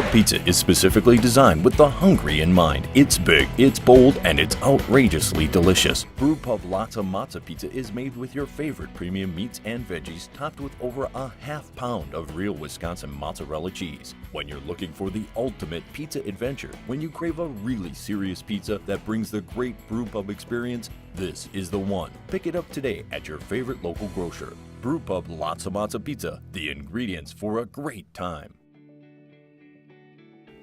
Pub Pizza is specifically designed with the hungry in mind. It's big, it's bold, and it's outrageously delicious. Brew Pub Latza Matza Pizza is made with your favorite premium meats and veggies, topped with over a half pound of real Wisconsin mozzarella cheese. When you're looking for the ultimate pizza adventure, when you crave a really serious pizza that brings the great Brew Pub experience, this is the one. Pick it up today at your favorite local grocer. Brew Pub Latza Matza Pizza, the ingredients for a great time.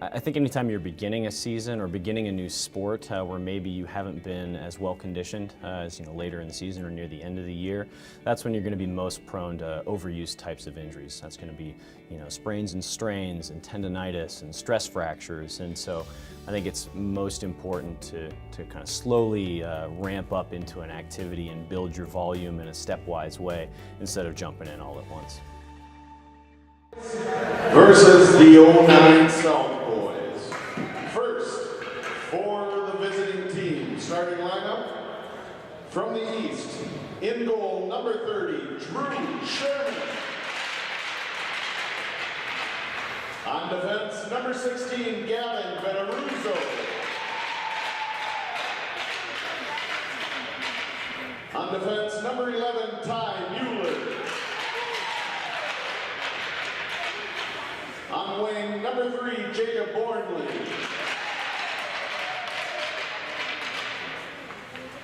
I think anytime you're beginning a season or beginning a new sport where maybe you haven't been as well conditioned as later in the season or near the end of the year, that's when you're going to be most prone to overuse types of injuries. That's going to be sprains and strains and tendonitis and stress fractures. And so I think it's most important to kind of slowly ramp up into an activity and build your volume in a stepwise way instead of jumping in all at once. Versus the 09 South Boys. First, for the visiting team, starting lineup from the East, in goal, number 30, Drew Sherman. On defense, number 16, Gavin Benaruzo. On defense, number 11, Ty Mueller. On wing, number 3, Jacob Bornley.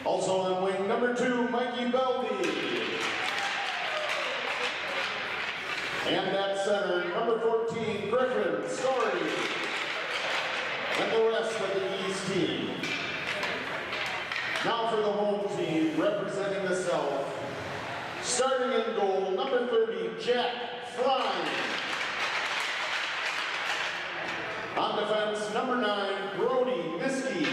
Also on wing, number 2, Mikey Beldy. And at center, number 14, Griffin Story. And the rest of the East team. Now for the home team, representing the South. Starting in goal, number 30, Jack Flying. On defense, number 9, Brody Miskey.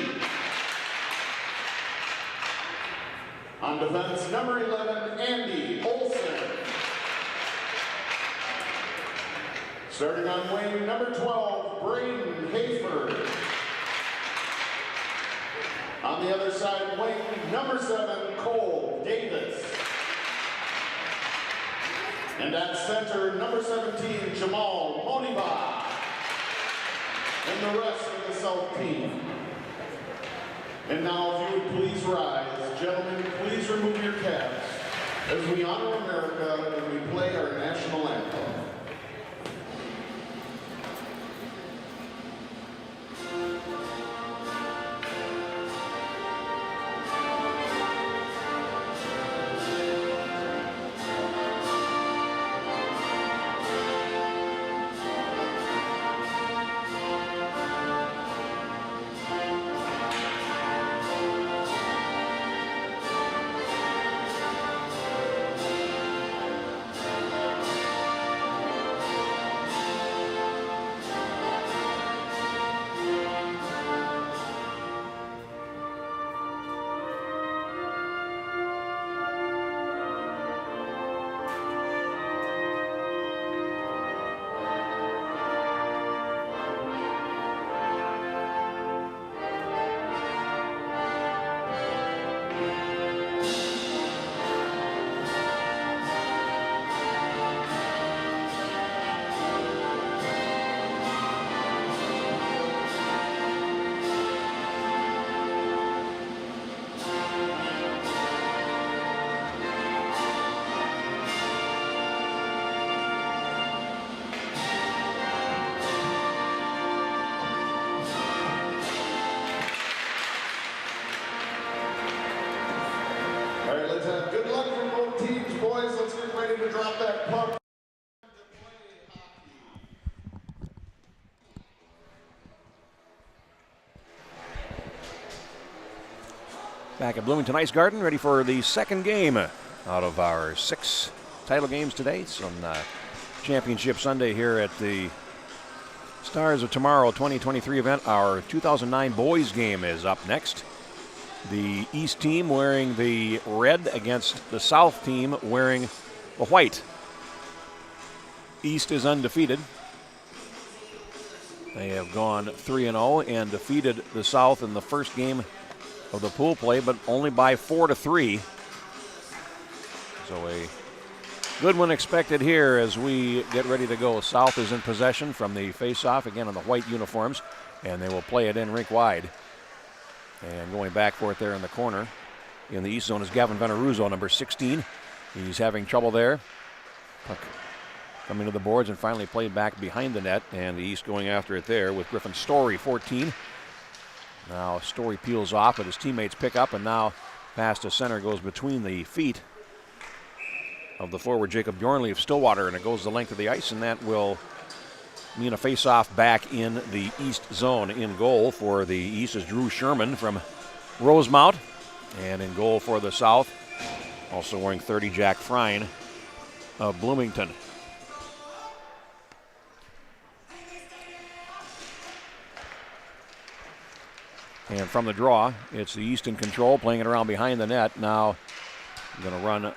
On defense, number 11, Andy Olson. Starting on wing, number 12, Braden Hayford. On the other side, wing, number 7, Cole Davis. And at center, number 17, Jamal Moniba. And the rest of the South team. And now, if you would please rise, gentlemen, please remove your caps as we honor America and we play our national anthem. Good luck from both teams, boys. Let's get ready to drop that puck. Back at Bloomington Ice Garden, ready for the second game out of our 6 title games today. It's on Championship Sunday here at the Stars of Tomorrow 2023 event. Our 2009 boys game is up next. The East team wearing the red against the South team wearing the white. East is undefeated. They have gone 3-0 and defeated the South in the first game of the pool play, but only by 4-3. So a Good one expected here as we get ready to go. South is in possession from the face-off, again in the white uniforms, and they will play it in rink wide. And going back for it there in the corner in the east zone is Gavin Veneruzzo, number 16. He's having trouble there. Puck coming to the boards and finally played back behind the net, and the east going after it there with Griffin Story, 14. Now Story peels off, but his teammates pick up, and now pass to center goes between the feet of the forward Jacob Bjornley of Stillwater, and it goes the length of the ice, and that will mean a face-off back in the east zone. In goal for the east is Drew Sherman from Rosemount, and in goal for the south, also wearing 30, Jack Frine of Bloomington. And from the draw, it's the east in control, playing it around behind the net. Now going to run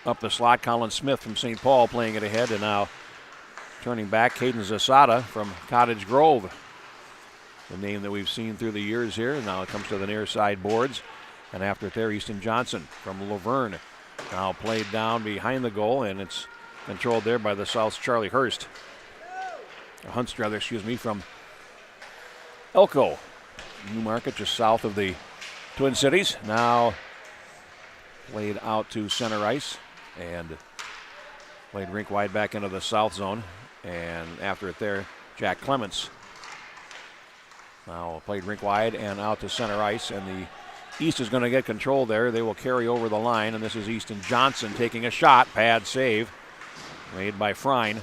up the slot, Colin Smith from St. Paul playing it ahead, and now turning back, Caden Zasada from Cottage Grove, the name that we've seen through the years here. And now it comes to the near side boards, and after it there, Easton Johnson from Laverne. Now played down behind the goal, and it's controlled there by the South's Charlie Hunst, from Elko, Newmarket, just south of the Twin Cities. Now played out to center ice and played rink wide back into the south zone. And after it there, Jack Clements now played rink wide and out to center ice, and the east is going to get control there. They will carry over the line, and this is Easton Johnson taking a shot. Pad save made by Frine.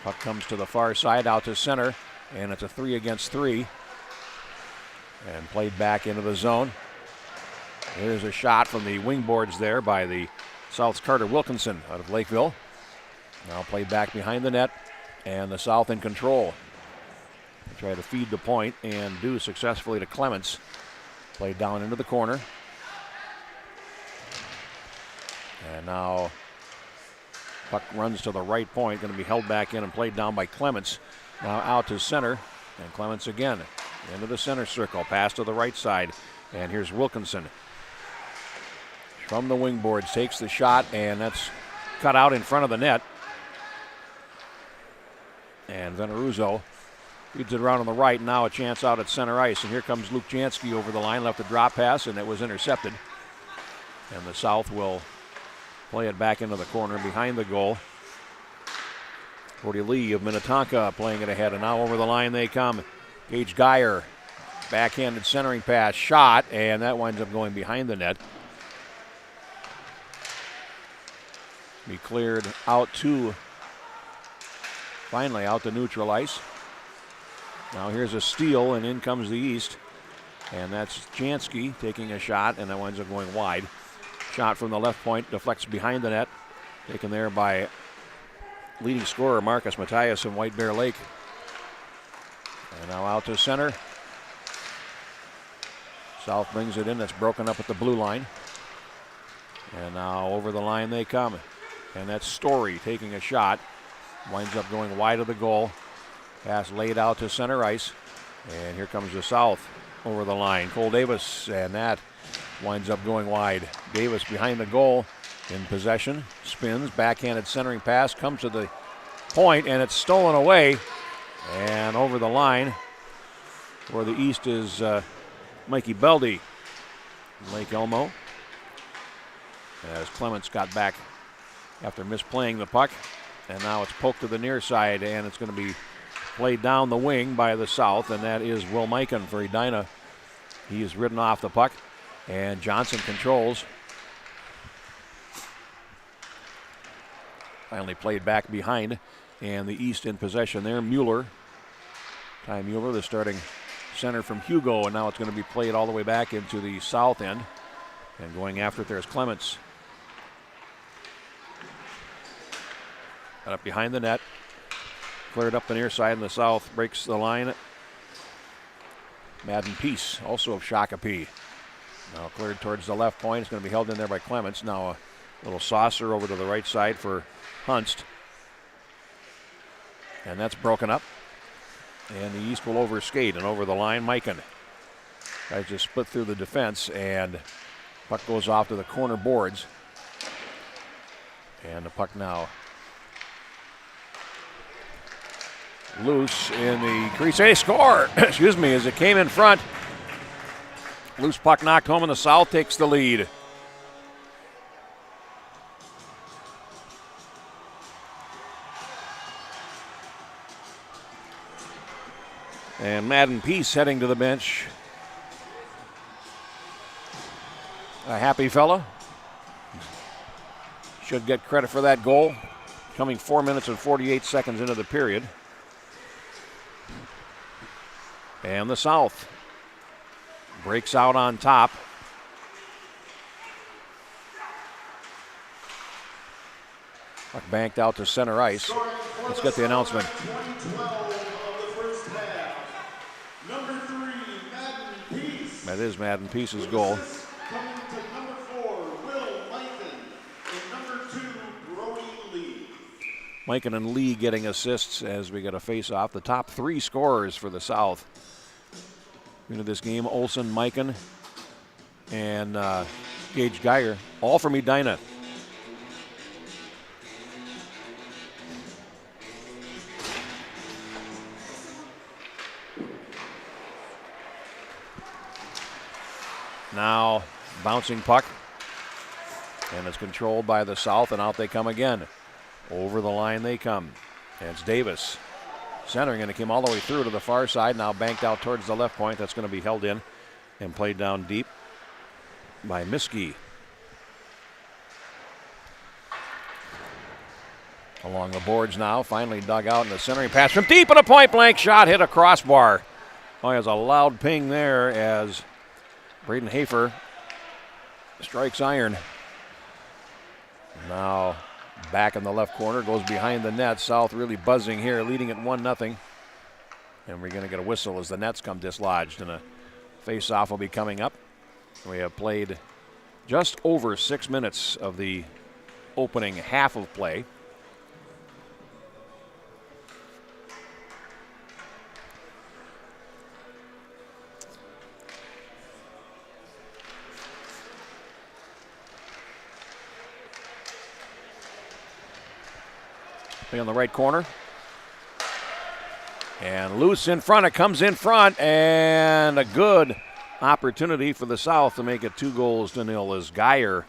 Puck comes to the far side, out to center, and it's a 3-against-3. And played back into the zone. There's a shot from the wing boards there by the South's Carter Wilkinson out of Lakeville. Now played back behind the net, and the South in control. They try to feed the point and do successfully to Clements. Played down into the corner. And now puck runs to the right point, going to be held back in and played down by Clements. Now out to center, and Clements again. Into the center circle, pass to the right side, and here's Wilkinson. From the wing boards, takes the shot, and that's cut out in front of the net. And Veneruzzo feeds it around on the right, now a chance out at center ice, and here comes Luke Jansky over the line, left a drop pass, and it was intercepted. And the South will play it back into the corner behind the goal. Cody Lee of Minnetonka playing it ahead, and now over the line they come. Gage Geyer, backhanded centering pass, shot, and that winds up going behind the net. Be cleared out to, finally out to neutral ice. Now here's a steal, and in comes the east. And that's Jansky taking a shot, and that winds up going wide. Shot from the left point, deflects behind the net. Taken there by leading scorer Marcus Matthias from White Bear Lake. And now out to center. South brings it in. That's broken up at the blue line. And now over the line they come. And that's Story taking a shot. Winds up going wide of the goal. Pass laid out to center ice. And here comes the South over the line. Cole Davis, and that winds up going wide. Davis behind the goal in possession. Spins, backhanded centering pass, comes to the point, and it's stolen away. And over the line for the east is Mikey Beldy, Lake Elmo. As Clements got back after misplaying the puck. And now it's poked to the near side, and it's going to be played down the wing by the South, and that is Will Mikan for Edina. He is ridden off the puck, and Johnson controls. Finally played back behind, and the east in possession there. Mueller, Ty Mueller, the starting center from Hugo, and now it's going to be played all the way back into the south end. And going after it, there's Clements. Got up behind the net. Cleared up the near side, and the South breaks the line. Madden Peace, also of Shakopee. Now cleared towards the left point. It's going to be held in there by Clements. Now a little saucer over to the right side for Hunst. And that's broken up. And the East will overskate, and over the line, Mikan. Tries to split through the defense, and puck goes off to the corner boards. And the puck now loose in the crease. They score, excuse me, as it came in front. Loose puck knocked home, and the South takes the lead. And Madden Peace heading to the bench. A happy fella. Should get credit for that goal. Coming 4 minutes and 48 seconds into the period. And the South breaks out on top. Puck banked out to center ice. Let's get the announcement. That is Madden Peace's goal. Coming to number 4, Will Mikan, and number 2, Brody Lee. Mikan and Lee getting assists as we get a face-off. The top 3 scorers for the South into this game: Olsen, Mikan, and Gage Geyer, all from Edina. Now bouncing puck, and it's controlled by the South, and out they come again. Over the line they come. And it's Davis centering, and it came all the way through to the far side, now banked out towards the left point. That's going to be held in and played down deep by Miskey. Along the boards now, finally dug out in the centering pass from deep, and a point-blank shot hit a crossbar. Oh, there's a loud ping there as Braden Hafer strikes iron. Now back in the left corner, goes behind the net. South really buzzing here, leading at 1-0. And we're going to get a whistle as the nets come dislodged, and a face-off will be coming up. We have played just over 6 minutes of the opening half of play. On the right corner. And loose in front. It comes in front, and a good opportunity for the South to make it 2-0 as Geyer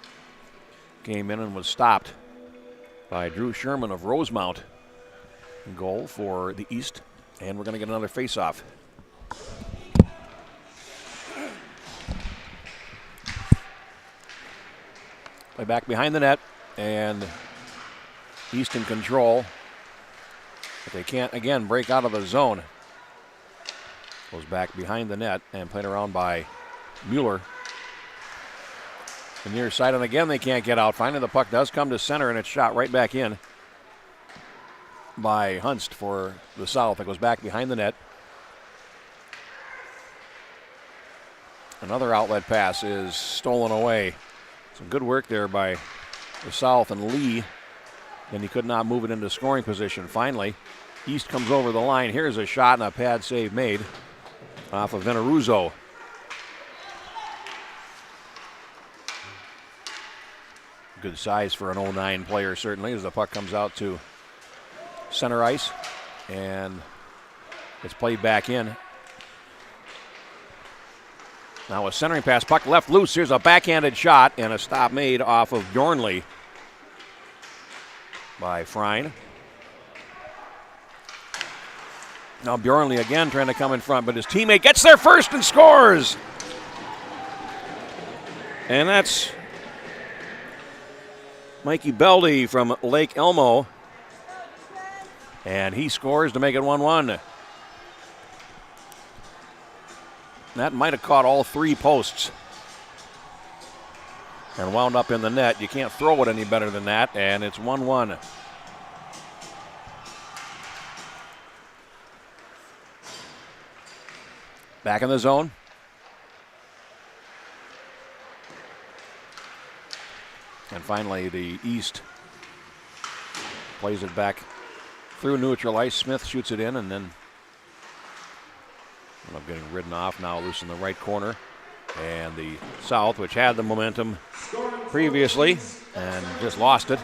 came in and was stopped by Drew Sherman of Rosemount. Goal for the East, and we're going to get another face-off. Play back behind the net, and East in control, but they can't again break out of the zone. Goes back behind the net and played around by Mueller. The near side, and again they can't get out. Finally the puck does come to center, and it's shot right back in by Hunst for the South. It goes back behind the net. Another outlet pass is stolen away. Some good work there by the South, and Lee. And he could not move it into scoring position. Finally, East comes over the line. Here's a shot, and a pad save made off of Veneruzzo. Good size for an 09 player, certainly, as the puck comes out to center ice. And it's played back in. Now a centering pass, puck left loose. Here's a backhanded shot, and a stop made off of Bjornley by Frein. Now Bjornley again trying to come in front, but his teammate gets there first and scores. And that's Mikey Beldy from Lake Elmo. And he scores to make it 1-1. That might have caught all 3 posts and wound up in the net. You can't throw it any better than that, and it's 1-1. Back in the zone. And finally the East plays it back through neutral ice. Smith shoots it in, and then end up getting ridden off, now loose in the right corner. And the South, which had the momentum previously and just lost it,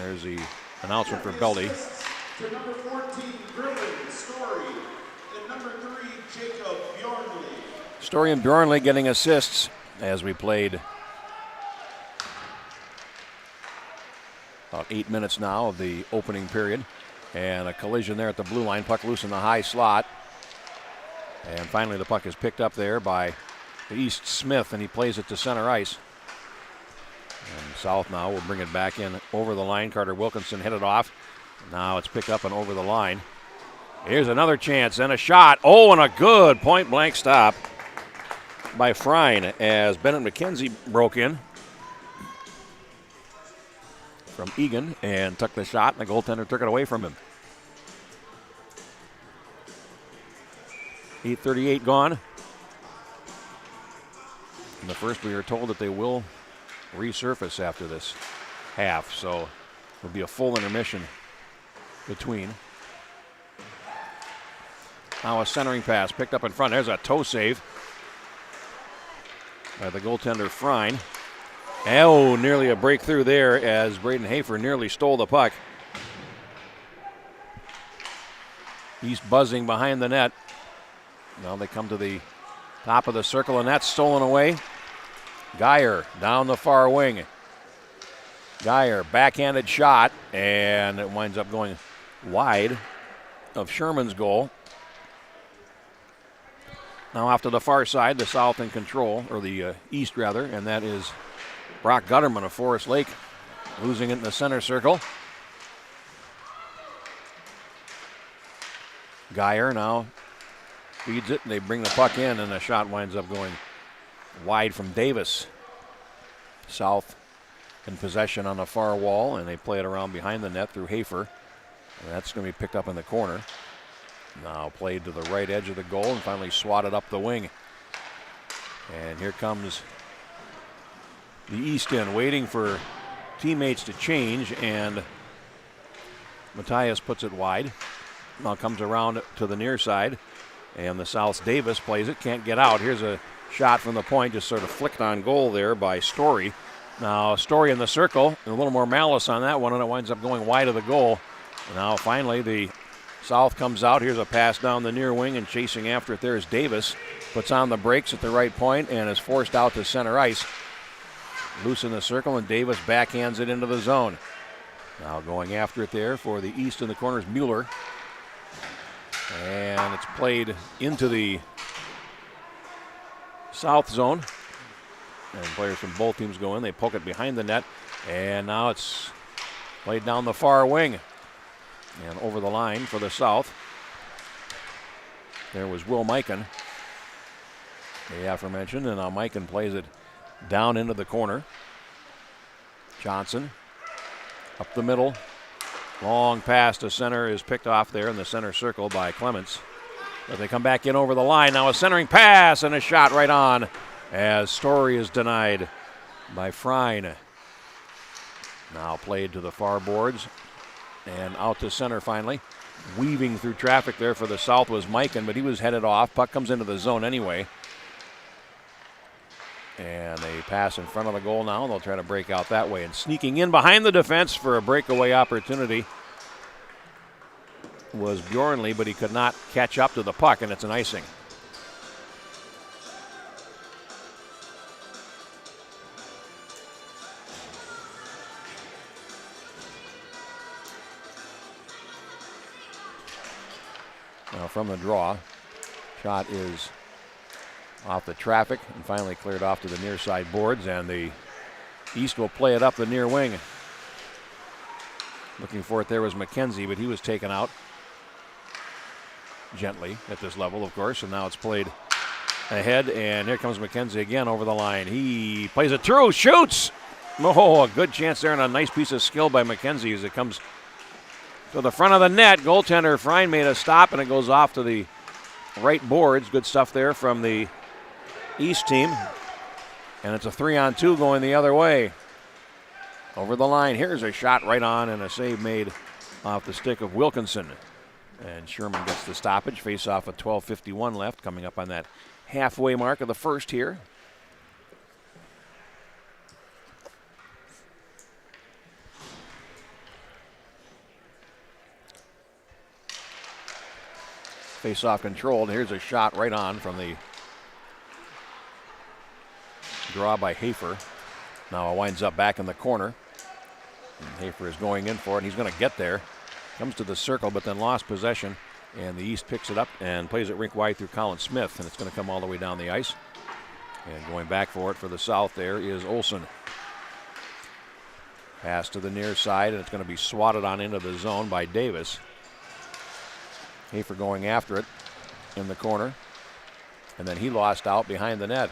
There's the announcement for Belte. To number 14, Grillen Story, and number 3, Jacob Bjornley. Story and Bjornley getting assists as we played about 8 minutes now of the opening period. And a collision there at the blue line. Puck loose in the high slot. And finally the puck is picked up there by the East Smith, and he plays it to center ice. And South now will bring it back in over the line. Carter Wilkinson hit it off. Now it's picked up and over the line. Here's another chance and a shot. Oh, and a good point-blank stop by Frine as Bennett McKenzie broke in from Egan and took the shot, and the goaltender took it away from him. 8:38 gone. In the first, we were told that they will resurface after this half, so it'll be a full intermission between. Now a centering pass picked up in front. There's a toe save by the goaltender Frine. Oh, nearly a breakthrough there as Braden Hafer nearly stole the puck. East buzzing behind the net. Now they come to the top of the circle, and that's stolen away. Geyer down the far wing. Geyer, backhanded shot, and it winds up going wide of Sherman's goal. Now off to the far side, the South in control, or the East rather, and that is Brock Gutterman of Forest Lake losing it in the center circle. Geyer now feeds it, and they bring the puck in, and the shot winds up going wide from Davis. South in possession on the far wall, and they play it around behind the net through Hafer. And that's going to be picked up in the corner. Now played to the right edge of the goal and finally swatted up the wing. And here comes the East in, waiting for teammates to change, and Matthias puts it wide. Now comes around to the near side, and the South's Davis plays it, can't get out. Here's a shot from the point, just sort of flicked on goal there by Story. Now Story in the circle, and a little more malice on that one, and it winds up going wide of the goal. Now finally the South comes out. Here's a pass down the near wing, and chasing after it there is Davis. Puts on the brakes at the right point and is forced out to center ice. Loose in the circle, and Davis backhands it into the zone. Now going after it there for the East in the corner is Mueller. And it's played into the South zone. And players from both teams go in. They poke it behind the net. And now it's played down the far wing. And over the line for the South. There was Will Mikan, the aforementioned. And now Mikan plays it down into the corner. Johnson up the middle. Long pass to center is picked off there in the center circle by Clements. But they come back in over the line. Now a centering pass and a shot right on as Story is denied by Frine. Now played to the far boards and out to center finally. Weaving through traffic there for the South was Mikan, but he was headed off. Puck comes into the zone anyway. And they pass in front of the goal now, and they'll try to break out that way. And sneaking in behind the defense for a breakaway opportunity was Bjornley, but he could not catch up to the puck, and it's an icing. Now from the draw, shot is off the traffic and finally cleared off to the near side boards, and the East will play it up the near wing. Looking for it there was McKenzie, but he was taken out gently at this level, of course, and now it's played ahead, and here comes McKenzie again over the line. He plays it through, shoots! Oh, a good chance there and a nice piece of skill by McKenzie as it comes to the front of the net. Goaltender Frine made a stop, and it goes off to the right boards. Good stuff there from the East team. And it's a 3-on-2 going the other way. Over the line, here's a shot right on and a save made off the stick of Wilkinson. And Sherman gets the stoppage. Face off at 12:51 left, coming up on that halfway mark of the first here. Face-off controlled. Here's a shot right on from the draw by Hafer. Now it winds up back in the corner. And Hafer is going in for it, and he's going to get there. Comes to the circle, but then lost possession. And the East picks it up and plays it rink wide through Colin Smith, and it's going to come all the way down the ice. And going back for it for the South there is Olson. Pass to the near side, and it's going to be swatted on into the zone by Davis. Hafer going after it in the corner. And then he lost out behind the net.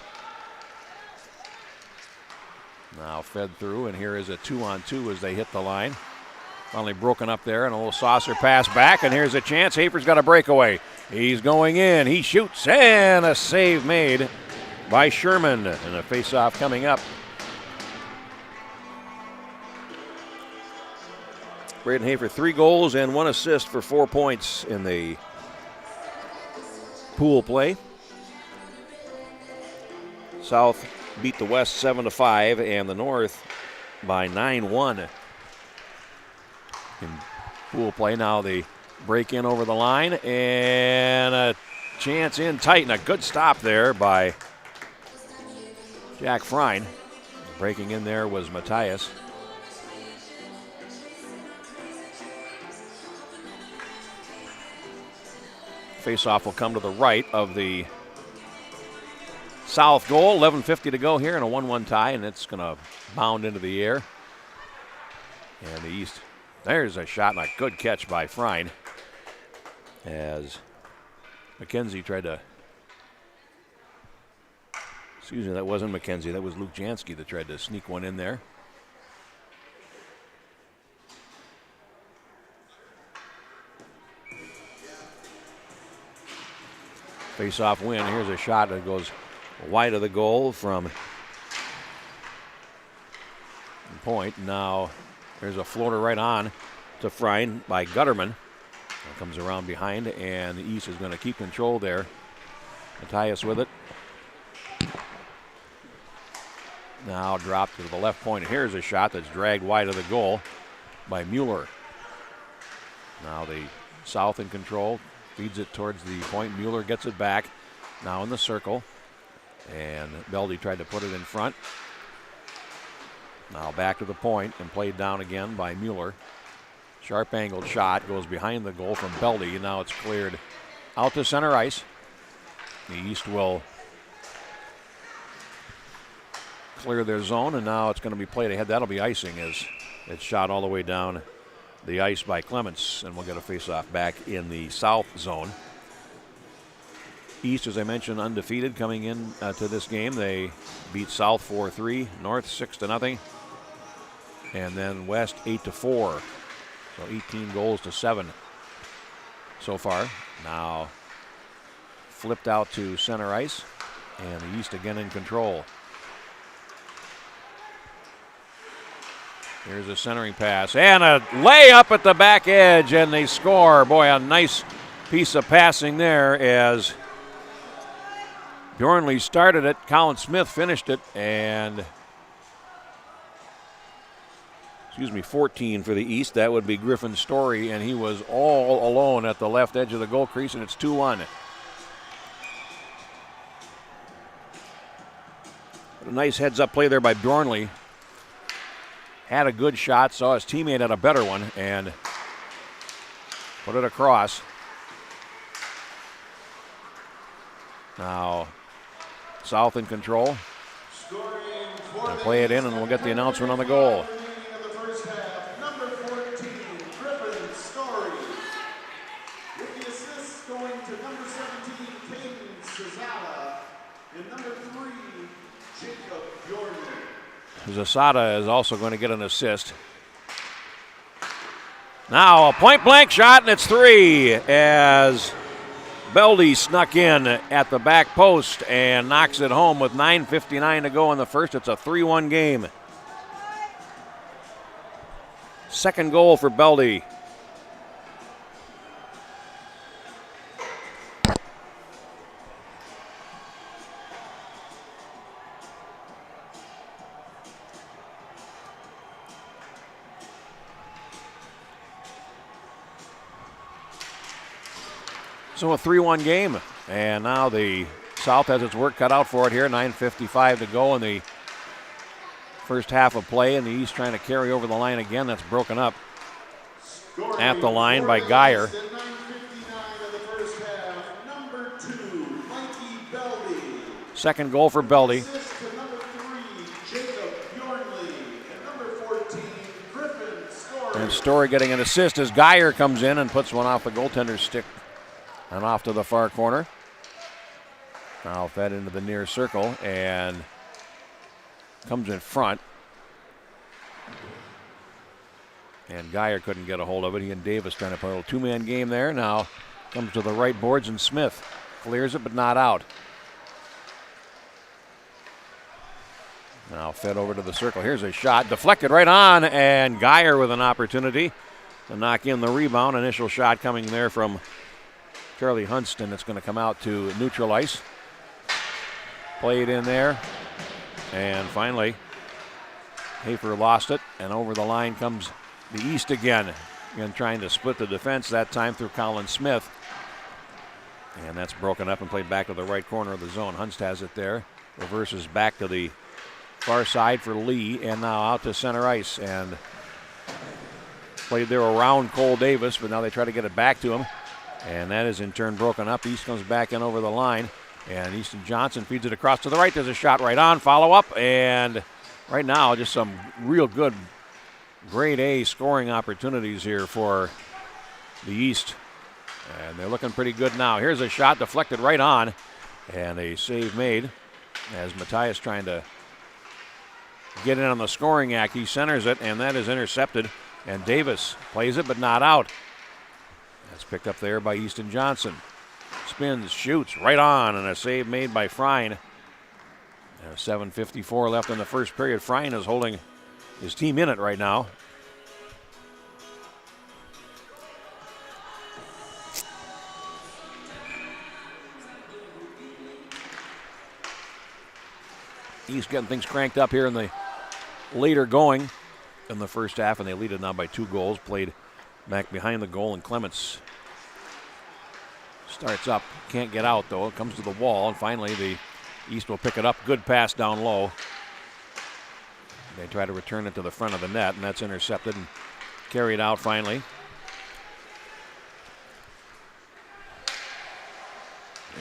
Now fed through, and here is a 2-on-2 as they hit the line. Finally broken up there, and a little saucer pass back, and here's a chance. Hafer's got a breakaway. He's going in. He shoots, and a save made by Sherman, and a face-off coming up. Braden Hafer, 3 goals and 1 assist for 4 points in the pool play. South beat the West 7-5, and the North by 9-1 in pool play. Now they break in over the line, and a chance in tight, and a good stop there by Jack Frein. Breaking in there was Matthias. Face-off will come to the right of the South goal. 11:50 to go here in a 1-1 tie, and it's going to bound into the air. And the East, there's a shot, and a good catch by Frein as McKenzie tried to, excuse me, that wasn't McKenzie, that was Luke Jansky that tried to sneak one in there. Face-off win. Here's a shot that goes wide of the goal from point. Now there's a floater right on to Frein by Gutterman. Comes around behind, and the East is going to keep control there. Matthias with it. Now dropped to the left point. And here's a shot that's dragged wide of the goal by Mueller. Now the South in control. Feeds it towards the point. Mueller gets it back. Now in the circle. And Beldie tried to put it in front. Now back to the point and played down again by Mueller. Sharp angled shot goes behind the goal from Beldie. Now it's cleared out to center ice. The East will clear their zone, and now it's going to be played ahead. That'll be icing as it's shot all the way down the ice by Clements, and we'll get a face-off back in the South zone. East, as I mentioned, undefeated coming in to this game. They beat South 4-3, North 6-0, and then West 8-4. So 18 goals to 7 so far. Now flipped out to center ice, and the East again in control. Here's a centering pass and a layup at the back edge, and they score. Boy, a nice piece of passing there as Bjornley started it. Colin Smith finished it, and 14 for the East. That would be Griffin Story, and he was all alone at the left edge of the goal crease, and it's 2-1. A nice heads-up play there by Bjornley. Had a good shot, saw his teammate had a better one, and put it across. Now, South in control. And play it in, and we'll get the announcement on the goal. Number 14, Griffin Story. With the assist going to number 17, Caden Cesada. And number 3, Jacob Bjornley. Zasada is also going to get an assist. Now a point-blank shot, and it's 3 as Beldie snuck in at the back post and knocks it home with 9:59 to go in the first. It's a 3-1 game. Second goal for Beldie. So a 3-1 game, and now the South has its work cut out for it here. 9:55 to go in the first half of play, and the East trying to carry over the line again. That's broken up at the line by Geyer. Second goal for Beldie. And Story getting an assist as Geyer comes in and puts one off the goaltender's stick and off to the far corner. Now fed into the near circle and comes in front. And Geyer couldn't get a hold of it. He and Davis trying to play a little two-man game there. Now comes to the right boards and Smith clears it but not out. Now fed over to the circle. Here's a shot deflected right on, and Geyer with an opportunity to knock in the rebound. Initial shot coming there from Charlie Hunston. It's going to come out to neutral ice. Played in there, and finally Hafer lost it, and over the line comes the East again. Again trying to split the defense, that time through Colin Smith. And that's broken up and played back to the right corner of the zone. Hunst has it there. Reverses back to the far side for Lee, and now out to center ice. And played there around Cole Davis, but now they try to get it back to him. And that is in turn broken up. East comes back in over the line. And Easton Johnson feeds it across to the right. There's a shot right on. Follow up. And right now, just some real good grade A scoring opportunities here for the East. And they're looking pretty good now. Here's a shot deflected right on. And a save made as Matthias trying to get in on the scoring act. He centers it, and that is intercepted. And Davis plays it, but not out. That's picked up there by Easton Johnson. Spins, shoots, right on, and a save made by Frine. 7:54 left in the first period. Frine is holding his team in it right now. East getting things cranked up here in the later going in the first half, and they lead it now by 2 goals. Played back behind the goal, and Clements starts up, can't get out though. It comes to the wall, and finally the East will pick it up. Good pass down low. They try to return it to the front of the net, and that's intercepted and carried out finally.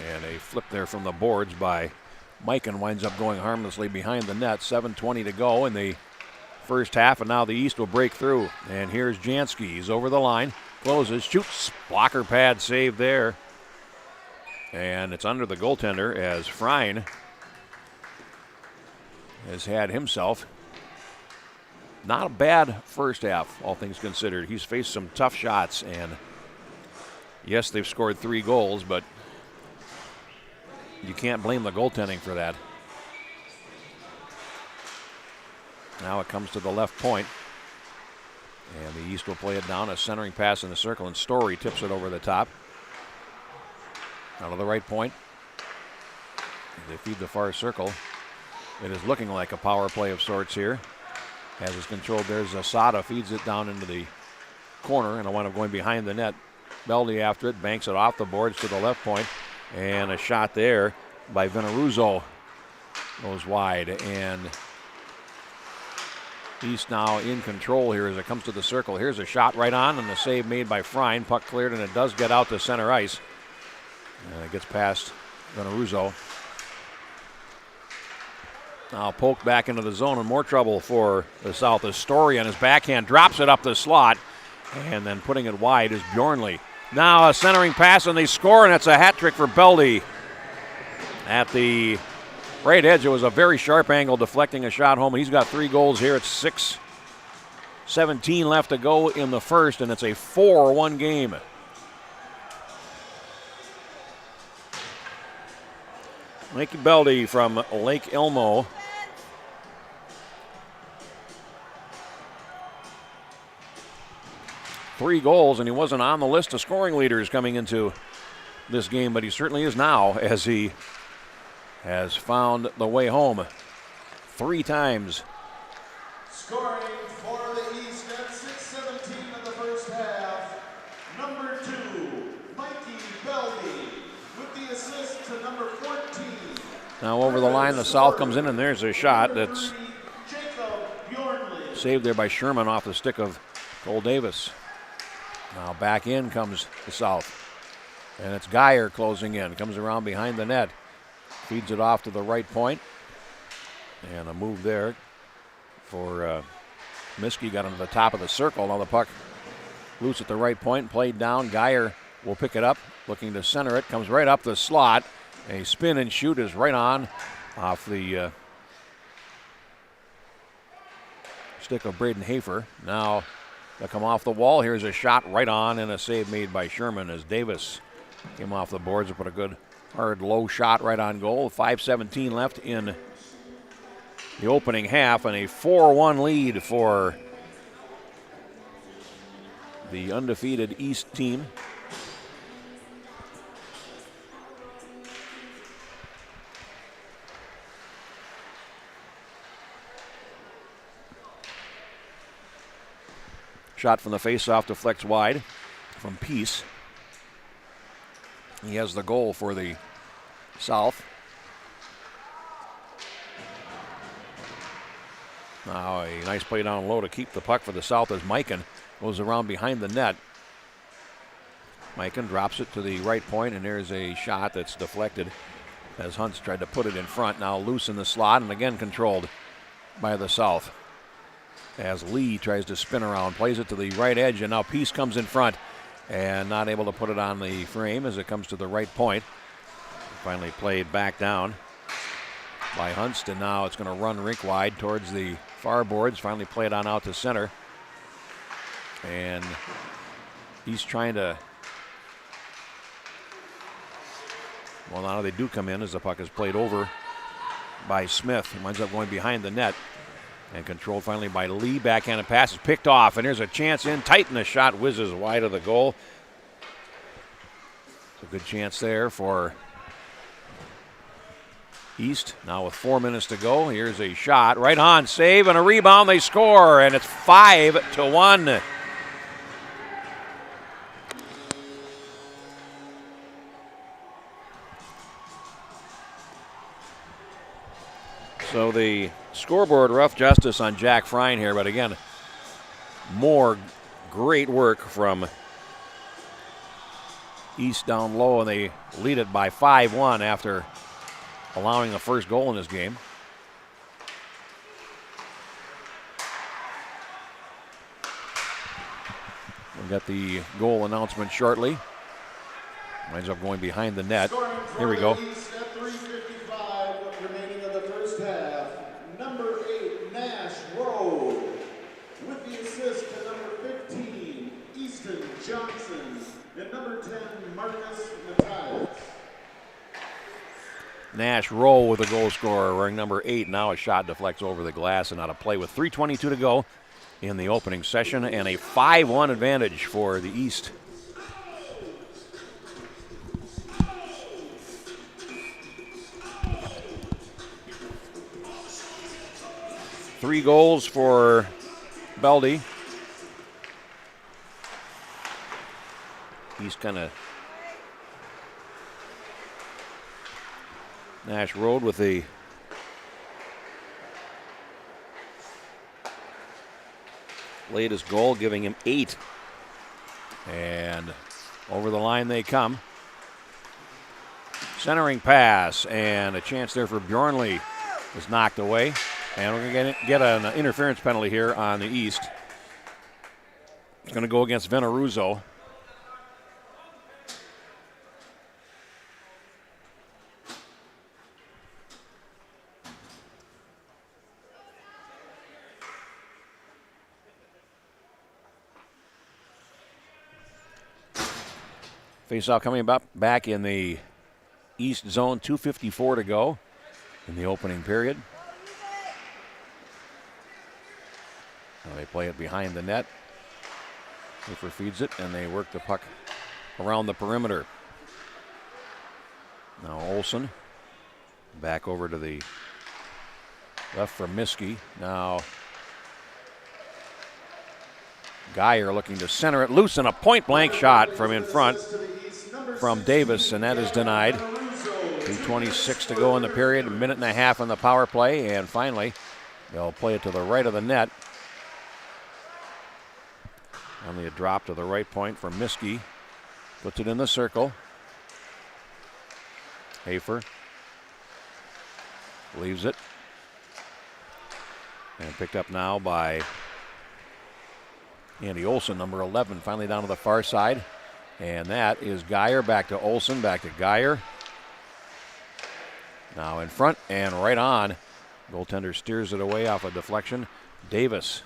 And a flip there from the boards by Mikan winds up going harmlessly behind the net. 7:20 to go in the first half, and now the East will break through. And here's Jansky. He's over the line, closes, shoots, blocker pad save there. And it's under the goaltender as Frine has had himself not a bad first half, all things considered. He's faced some tough shots, and yes, they've scored 3 goals, but you can't blame the goaltending for that. Now it comes to the left point, and the East will play it down. A centering pass in the circle, and Story tips it over the top. Out of the right point. They feed the far circle. It is looking like a power play of sorts here. As it's controlled, there's Asada, feeds it down into the corner, and I wind up going behind the net. Beldie after it, banks it off the boards to the left point, and a shot there by Veneruzzo goes wide, and East now in control here as it comes to the circle. Here's a shot right on, and the save made by Frine. Puck cleared, and it does get out to center ice. And it gets past Veneruzzo. Now poked back into the zone, and more trouble for the South as Story on his backhand drops it up the slot, and then putting it wide is Bjornley. Now a centering pass, and they score, and it's a hat trick for Beldie. At the right edge, it was a very sharp angle deflecting a shot home. He's got 3 goals here. It's 6:17 left to go in the first, and it's a 4-1 game. Mikey Beldie from Lake Elmo. Three goals, and he wasn't on the list of scoring leaders coming into this game, but he certainly is now as he has found the way home 3 times. Scoring for the East at 6:17 in the first half, number 2, Mikey Beldie. Now over the line, the South comes in, and there's a shot that's saved there by Sherman off the stick of Cole Davis. Now back in comes the South. And it's Geyer closing in. Comes around behind the net. Feeds it off to the right point. And a move there for Miskey. Got into the top of the circle. Now the puck loose at the right point. Played down. Geyer will pick it up. Looking to center it. Comes right up the slot. A spin and shoot is right on off the stick of Braden Hafer. Now they'll come off the wall. Here's a shot right on and a save made by Sherman as Davis came off the boards and put a good, hard, low shot right on goal. 5:17 left in the opening half, and a 4-1 lead for the undefeated East team. Shot from the faceoff deflects wide from Peace. He has the goal for the South. Now a nice play down low to keep the puck for the South as Mikan goes around behind the net. Mikan drops it to the right point, and there's a shot that's deflected as Hunt's tried to put it in front. Now loose in the slot and again controlled by the South. As Lee tries to spin around, plays it to the right edge, and now Peace comes in front and not able to put it on the frame as it comes to the right point. Finally played back down by Hunst, and now it's going to run rink wide towards the far boards. Finally played on out to center. And he's trying to, well, now they do come in as the puck is played over by Smith. He winds up going behind the net. And controlled finally by Lee. Backhanded pass is picked off, and here's a chance in tight, and the shot whizzes wide of the goal. It's a good chance there for East. Now with 4 minutes to go, here's a shot right on, save and a rebound. They score, and it's 5-1. So the scoreboard rough justice on Jack Frine here, but again, more great work from East down low, and they lead it by 5-1 after allowing the first goal in this game. We've got the goal announcement shortly. Winds up going behind the net. Here we go. Nash Rowe with a goal scorer, wearing number 8. Now a shot deflects over the glass and out of play with 3:22 to go in the opening session, and a 5-1 advantage for the East. Three goals for Beldie. He's kind of Nash Road with the latest goal, giving him 8. And over the line they come. Centering pass, and a chance there for Bjornley is knocked away. And we're going to get an interference penalty here on the East. It's going to go against Veneruzzo. Faceoff coming back in the East zone, 2:54 to go in the opening period. Now they play it behind the net. Hooper feeds it, and they work the puck around the perimeter. Now Olsen back over to the left for Miskey. Now Geyer looking to center it loose, and a point-blank shot from in front from Davis, and that is denied. 2:26 to go in the period, a minute and a half on the power play, and finally they'll play it to the right of the net. Only a drop to the right point from Miskey. Puts it in the circle. Hafer leaves it. And picked up now by Andy Olson, number 11, finally down to the far side. And that is Geyer, back to Olson, back to Geyer. Now in front and right on. Goaltender steers it away off a deflection. Davis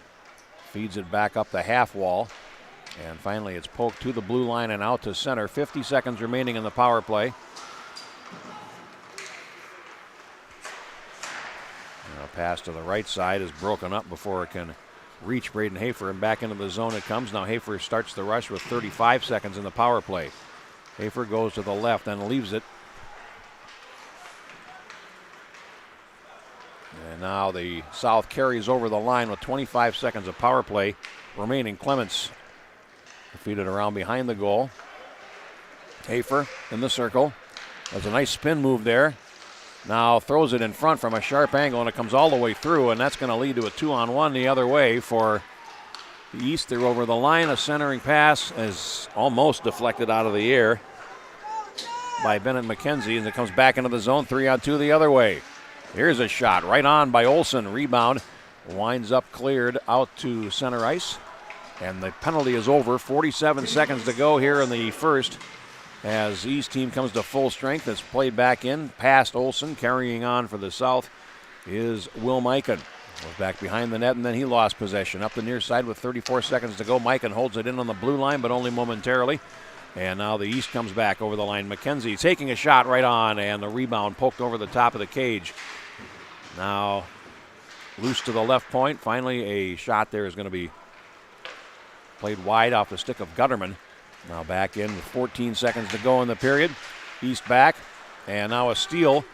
feeds it back up the half wall. And finally it's poked to the blue line and out to center. 50 seconds remaining in the power play. Now a pass to the right side is broken up before it can reach Braden Hafer, and back into the zone it comes. Now Hafer starts the rush with 35 seconds in the power play. Hafer goes to the left and leaves it. And now the South carries over the line with 25 seconds of power play remaining. Clements feed it around behind the goal. Hafer in the circle. Has a nice spin move there. Now throws it in front from a sharp angle, and it comes all the way through, and that's going to lead to a 2-on-1 the other way for the East. They're over the line. A centering pass is almost deflected out of the air by Bennett McKenzie, and it comes back into the zone. 3-on-2 the other way. Here's a shot right on by Olson. Rebound winds up cleared out to center ice, and the penalty is over. 47 seconds to go here in the first. As the East team comes to full strength, it's played back in past Olson. Carrying on for the South is Will Mikan. Was back behind the net, and then he lost possession. Up the near side with 34 seconds to go. Mikan holds it in on the blue line, but only momentarily. And now the East comes back over the line. McKenzie taking a shot right on, and the rebound poked over the top of the cage. Now loose to the left point. Finally, a shot there is going to be played wide off the stick of Gutterman. Now back in with 14 seconds to go in the period. East back, and now a steal.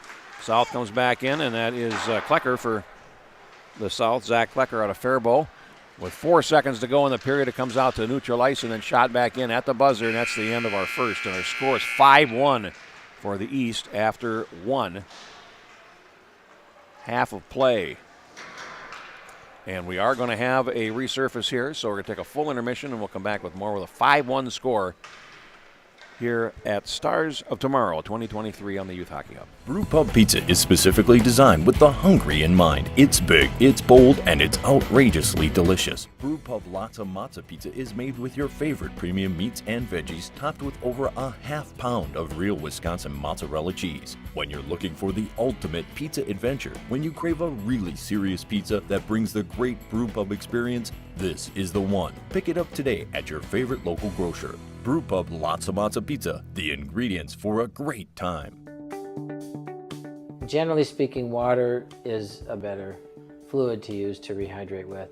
South comes back in, and that is Klecker for the South. Zach Klecker out of Faribault. With 4 seconds to go in the period, it comes out to neutral ice and then shot back in at the buzzer, and that's the end of our first. And our score is 5-1 for the East after one half of play. And we are going to have a resurface here, so we're going to take a full intermission, and we'll come back with more with a 5-1 score here at Stars of Tomorrow 2023 on the Youth Hockey Hub. Brew Pub Pizza is specifically designed with the hungry in mind. It's big, it's bold, and it's outrageously delicious. Brew Pub Lotta Mozza Pizza is made with your favorite premium meats and veggies, topped with over a half pound of real Wisconsin mozzarella cheese. When you're looking for the ultimate pizza adventure, when you crave a really serious pizza that brings the great Brew Pub experience, this is the one. Pick it up today at your favorite local grocer. Brew Pub Lotta Mozza Pizza, the ingredients for a great time. Generally speaking, water is a better fluid to use to rehydrate with.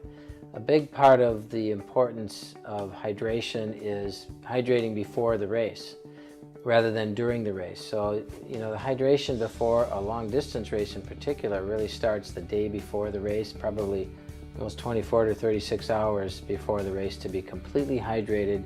A big part of the importance of hydration is hydrating before the race rather than during the race. So, the hydration before a long distance race in particular really starts the day before the race, probably almost 24 to 36 hours before the race, to be completely hydrated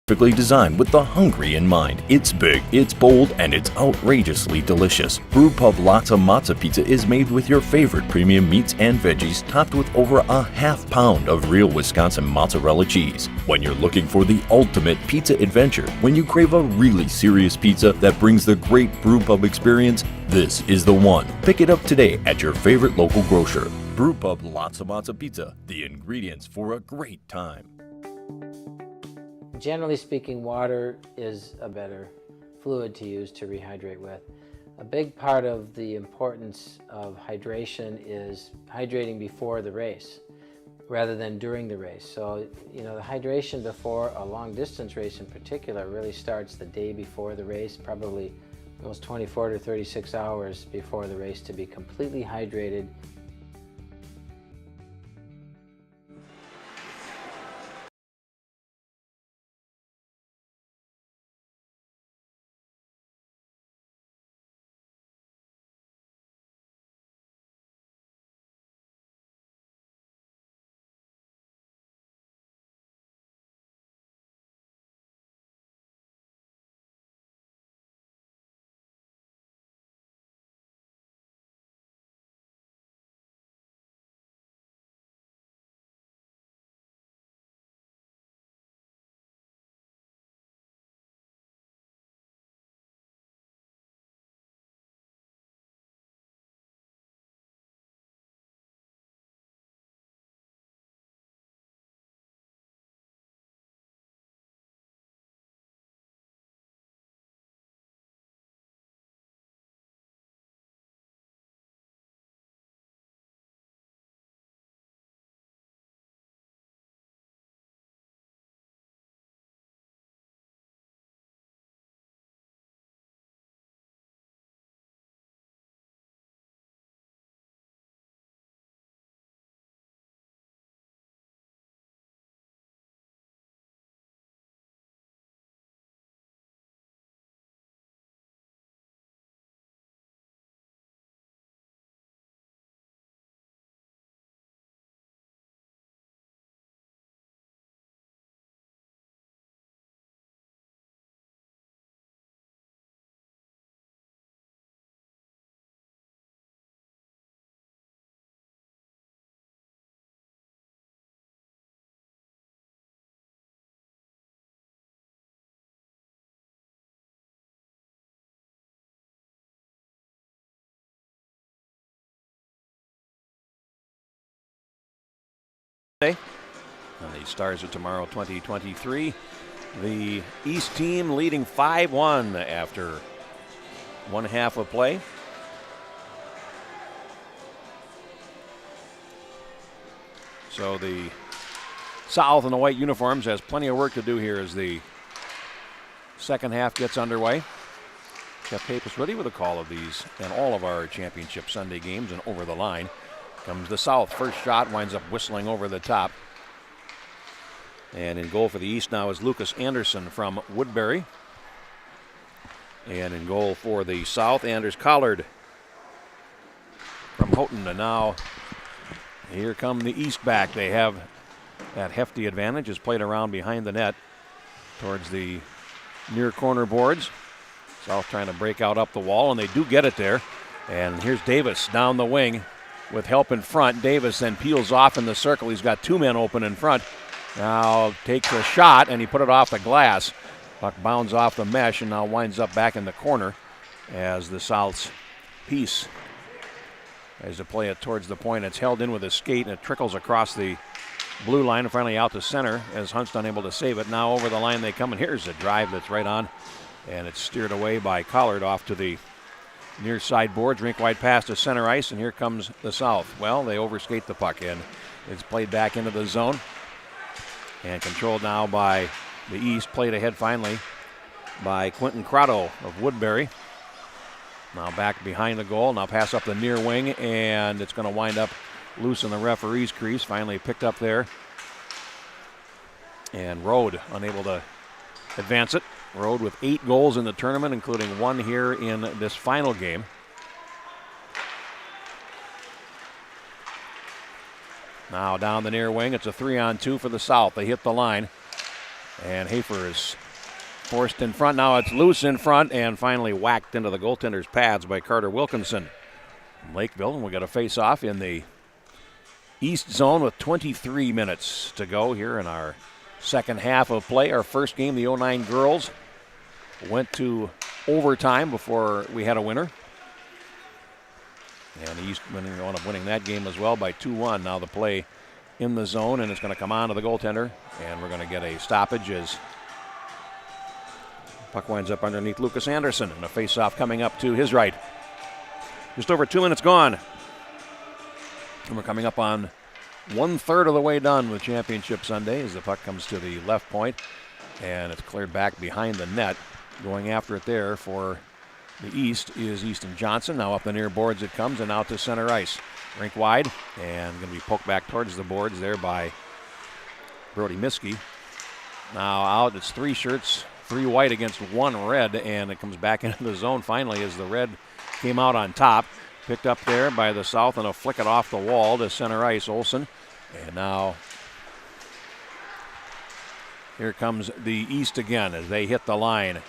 Perfectly designed with the hungry in mind. It's big, it's bold, and it's outrageously delicious. Brewpub Lotta Matza Pizza is made with your favorite premium meats and veggies, topped with over a half pound of real Wisconsin mozzarella cheese. When you're looking for the ultimate pizza adventure, when you crave a really serious pizza that brings the great Brewpub experience, this is the one. Pick it up today at your favorite local grocer. Brewpub Lotta Matza Pizza, the ingredients for a great time. Generally speaking, water is a better fluid to use to rehydrate with. A big part of the importance of hydration is hydrating before the race rather than during the race. So, the hydration before a long distance race in particular really starts the day before the race, probably almost 24 to 36 hours before the race, to be completely hydrated. And the Stars of Tomorrow 2023. The East team leading 5-1 after one half of play. So the South in the white uniforms has plenty of work to do here as the second half gets underway. Jeff Pappas ready with a call of these and all of our Championship Sunday games, and over the line comes the South. First shot winds up whistling over the top. And in goal for the East now is Lucas Anderson from Woodbury. And in goal for the South, Anders Collard from Houghton. And now here come the East back. They have that hefty advantage. Is played around behind the net towards the near corner boards. South trying to break out up the wall, and they do get it there. And here's Davis down the wing with help in front. Davis then peels off in the circle. He's got two men open in front. Now takes a shot, and he put it off the glass. Puck bounds off the mesh and now winds up back in the corner as the South's piece tries to play it towards the point. It's held in with a skate, and it trickles across the blue line and finally out to center as Hunt's unable to save it. Now over the line they come, and here's a drive that's right on, and it's steered away by Collard off to the near side boards. Rink wide pass to center ice, and here comes the South. Well, they overskate the puck, and it's played back into the zone and controlled now by the East. Played ahead finally by Quentin Crotto of Woodbury. Now back behind the goal. Now pass up the near wing, and it's going to wind up loose in the referee's crease. Finally picked up there. And Rode unable to advance it. Rode with 8 goals in the tournament, including 1 here in this final game. Now down the near wing, it's a 3-on-2 for the South. They hit the line. And Hafer is forced in front. Now it's loose in front and finally whacked into the goaltender's pads by Carter Wilkinson. Lakeville, and we got a face-off in the east zone with 23 minutes to go here in our second half of play. Our first game, the 09 girls, went to overtime before we had a winner. And the East wound up winning that game as well by 2-1. Now the play in the zone, and it's going to come on to the goaltender, and we're going to get a stoppage as puck winds up underneath Lucas Anderson, and a face-off coming up to his right. Just over 2 minutes gone. And we're coming up on 1/3 of the way done with Championship Sunday as the puck comes to the left point, and it's cleared back behind the net. Going after it there for the East is Easton Johnson. Now up the near boards it comes, and out to center ice. Rink wide, and going to be poked back towards the boards there by Brody Miskey. Now out, it's 3 shirts, 3 white against 1 red, and it comes back into the zone finally as the red came out on top. Picked up there by the South, and a flick it off the wall to center ice, Olsen. And now here comes the East again as they hit the line.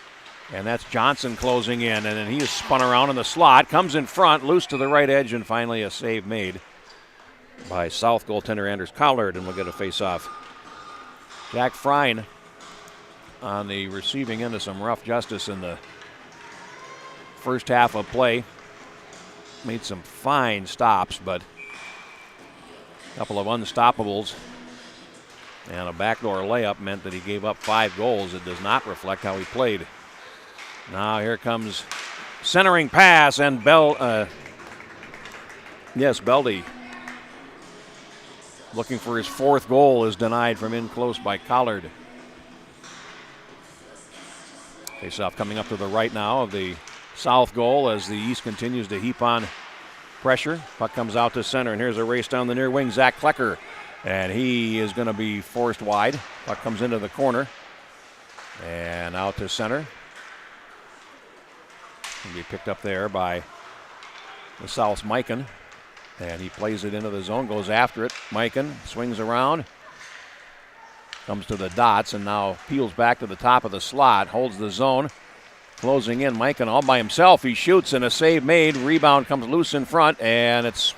And that's Johnson closing in, and then he is spun around in the slot, comes in front, loose to the right edge, and finally a save made by South goaltender Anders Collard, and we'll get a face-off. Jack Frine on the receiving end of some rough justice in the first half of play. Made some fine stops, but a couple of unstoppables and a backdoor layup meant that he gave up 5 goals. It does not reflect how he played. Now here comes centering pass, and Belde looking for his 4th goal is denied from in close by Collard. Face-off coming up to the right now of the South goal as the East continues to heap on pressure. Puck comes out to center, and here's a race down the near wing. Zach Klecker, and he is going to be forced wide. Puck comes into the corner and out to center. Can be picked up there by the South's Mikan, and he plays it into the zone, goes after it. Mikan swings around, comes to the dots, and now peels back to the top of the slot, holds the zone, closing in. Mikan all by himself. He shoots, and a save made. Rebound comes loose in front, and it's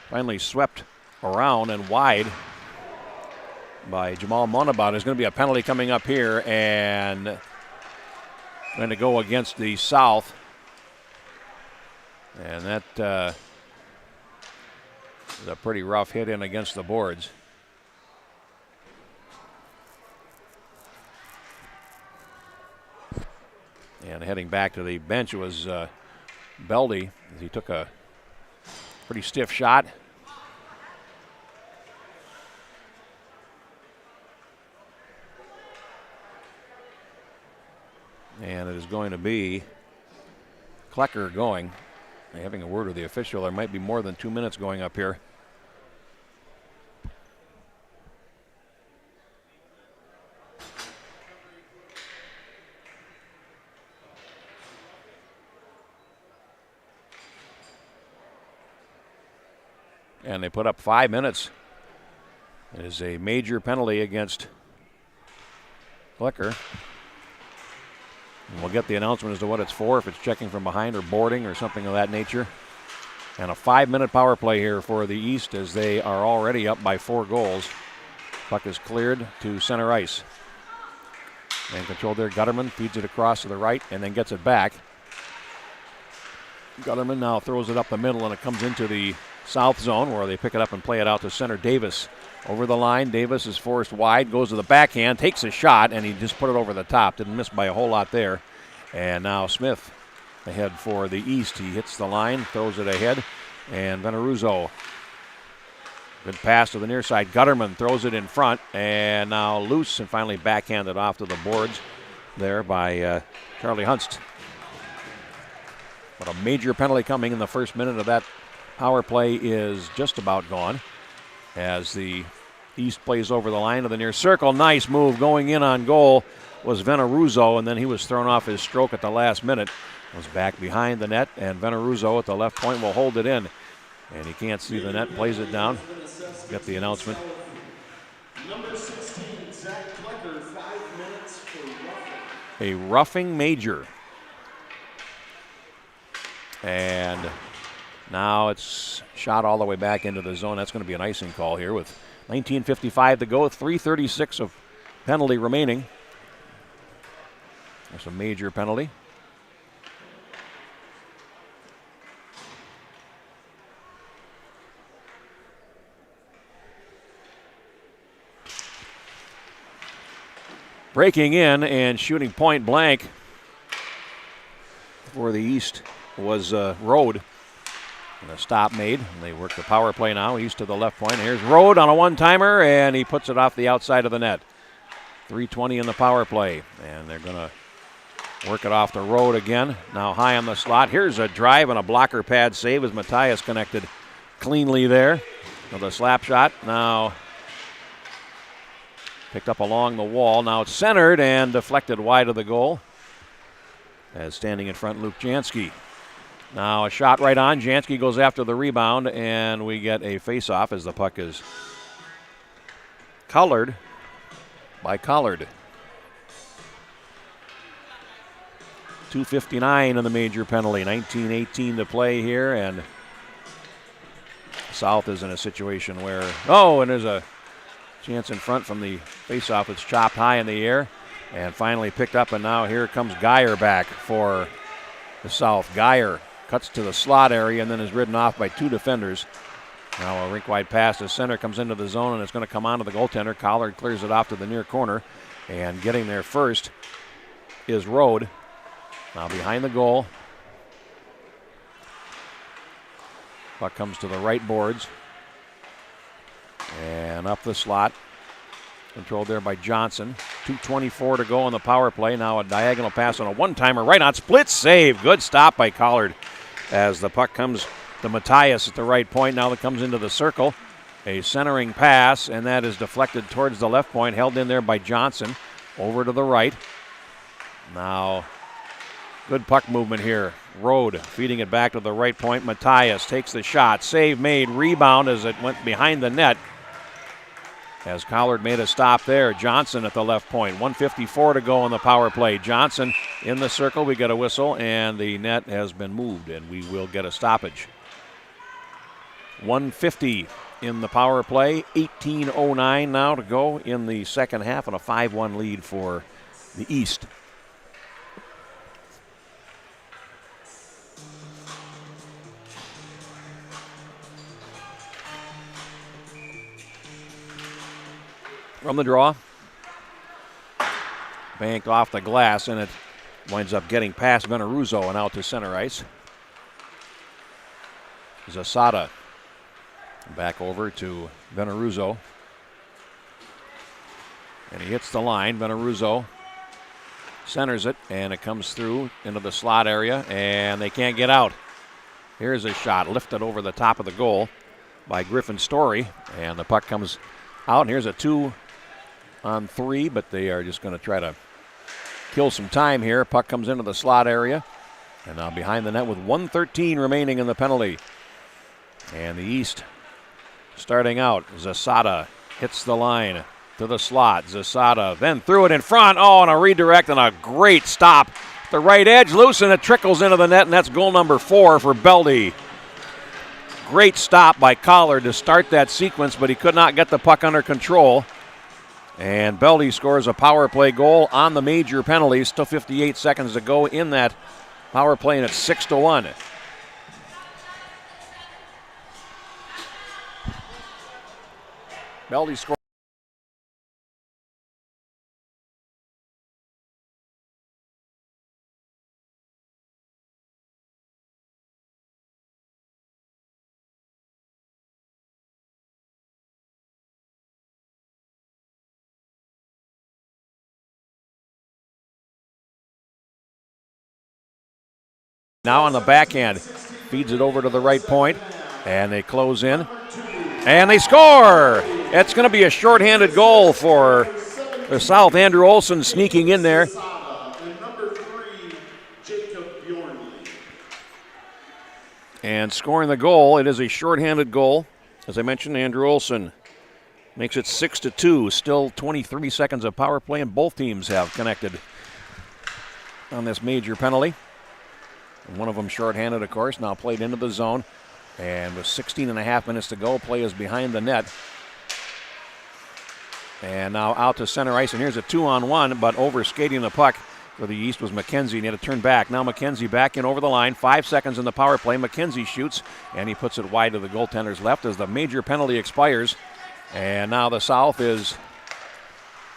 finally swept around and wide by Jamal Monabot. There's going to be a penalty coming up here, and going to go against the South. And that is a pretty rough hit in against the boards. And heading back to the bench was Belde. He took a pretty stiff shot. And it is going to be Klecker going. Having a word with the official, there might be more than 2 minutes going up here. And they put up 5 minutes. It is a major penalty against Klecker. And we'll get the announcement as to what it's for, if it's checking from behind or boarding or something of that nature. And a 5-minute power play here for the East as they are already up by 4 goals. Puck is cleared to center ice. And controlled there. Gutterman feeds it across to the right and then gets it back. Gutterman now throws it up the middle, and it comes into the South zone where they pick it up and play it out to center. Davis over the line. Davis is forced wide, goes to the backhand, takes a shot, and he just put it over the top. Didn't miss by a whole lot there. And now Smith ahead for the East. He hits the line, throws it ahead, and Veneruzzo. Good pass to the near side. Gutterman throws it in front, and now loose and finally backhanded off to the boards there by Charlie Hunst. But a major penalty coming in the first minute of that power play is just about gone as the East plays over the line of the near circle. Nice move going in on goal was Veneruzzo, and then he was thrown off his stroke at the last minute. Was back behind the net, and Veneruzzo at the left point will hold it in. And he can't see the net, plays it down. Get the announcement. Number 16, Zach Klecker, 5 minutes. a roughing major. And now it's shot all the way back into the zone. That's going to be an icing call here with 19:55 to go, 3:36 of penalty remaining. That's a major penalty. Breaking in and shooting point blank for the East was Rode. And a stop made. And they work the power play now, East to the left point. And here's Rode on a one-timer, and he puts it off the outside of the net. 3:20 in the power play. And they're going to work it off the Rode again. Now high on the slot. Here's a drive and a blocker pad save as Matthias connected cleanly there. With a slap shot. Now picked up along the wall. Now it's centered and deflected wide of the goal. As standing in front, Luke Jansky. Now a shot right on. Jansky goes after the rebound, and we get a face-off as the puck is colored by Collard. 2:59 in the major penalty. 19:18 to play here, and South is in a situation where, and there's a chance in front from the face-off. It's chopped high in the air and finally picked up, and now here comes Geyer back for the South. Geyer cuts to the slot area and then is ridden off by two defenders. Now a rink-wide pass to center, comes into the zone, and it's going to come onto the goaltender. Collard clears it off to the near corner, and getting there first is Rode. Now behind the goal. Puck comes to the right boards. And up the slot. Controlled there by Johnson. 2:24 to go on the power play. Now a diagonal pass on a one-timer right on. Split save. Good stop by Collard as the puck comes to Matthias at the right point. Now it comes into the circle. A centering pass, and that is deflected towards the left point. Held in there by Johnson. Over to the right. Now good puck movement here. Rode feeding it back to the right point. Matthias takes the shot. Save made. Rebound as it went behind the net. As Collard made a stop there. Johnson at the left point. 1:54 to go on the power play. Johnson in the circle. We get a whistle, and the net has been moved, and we will get a stoppage. 1:50 in the power play. 18:09 now to go in the second half, and a 5-1 lead for the East. From the draw, banked off the glass, and it winds up getting past Veneruzzo and out to center ice. Zasada back over to Veneruzzo, and he hits the line. Veneruzzo centers it, and it comes through into the slot area, and they can't get out. Here's a shot lifted over the top of the goal by Griffin Story, and the puck comes out. And here's a 2-on-3, but they are just going to try to kill some time here. Puck comes into the slot area, and now behind the net with 1:13 remaining in the penalty. And the East starting out. Zasada hits the line to the slot. Zasada then threw it in front. And a redirect and a great stop. The right edge loose, and it trickles into the net, and that's goal number 4 for Beldie. Great stop by Collard to start that sequence, but he could not get the puck under control. And Beldie scores a power play goal on the major penalty. Still 58 seconds to go in that power play, and it's 6-1. Beldie scores. Now on the backhand, feeds it over to the right point, and they close in, and they score! It's going to be a shorthanded goal for the South. Andrew Olson sneaking in there. And number 3, Jacob Bjornley. And scoring the goal. It is a shorthanded goal. As I mentioned, Andrew Olson makes it 6-2. Still 23 seconds of power play, and both teams have connected on this major penalty. And one of them shorthanded, of course, now played into the zone. And with 16 and a half minutes to go, play is behind the net. And now out to center ice, and here's a 2-on-1, but over skating the puck for the East was McKenzie, and he had to turn back. Now McKenzie back in over the line, 5 seconds in the power play. McKenzie shoots, and he puts it wide to the goaltender's left as the major penalty expires. And now the South is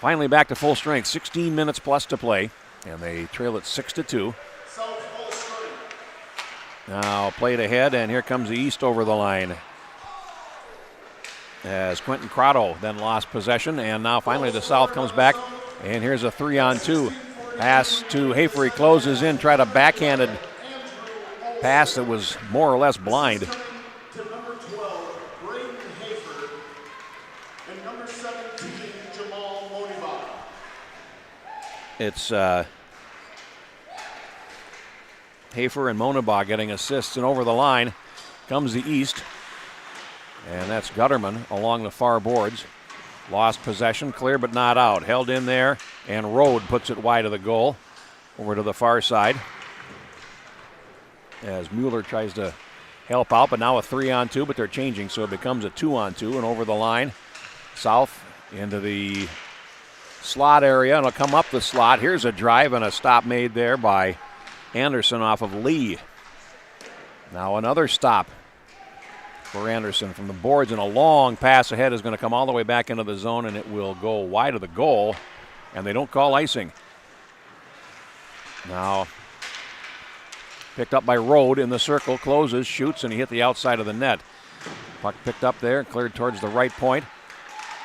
finally back to full strength, 16 minutes plus to play, and they trail it 6-2. Now played ahead, and here comes the East over the line. As Quentin Crotto then lost possession, and now finally the South comes back, and here's a 3-on-2. Pass to Hafer, he closes in, tried a backhanded pass that was more or less blind. To number 12, Braden Hafer, and number 17, Jamal Moniba. It's Hafer and Monabah getting assists, and over the line comes the East. And that's Gutterman along the far boards. Lost possession, clear but not out. Held in there, and Rode puts it wide of the goal. Over to the far side. As Mueller tries to help out, but now a 3-on-2, but they're changing, so it becomes a 2-on-2. And over the line, South into the slot area, and it'll come up the slot. Here's a drive and a stop made there by Anderson off of Lee. Now another stop for Anderson from the boards, and a long pass ahead is going to come all the way back into the zone, and it will go wide of the goal, and they don't call icing. Now picked up by Rode in the circle, closes, shoots, and he hit the outside of the net. Puck picked up there, cleared towards the right point,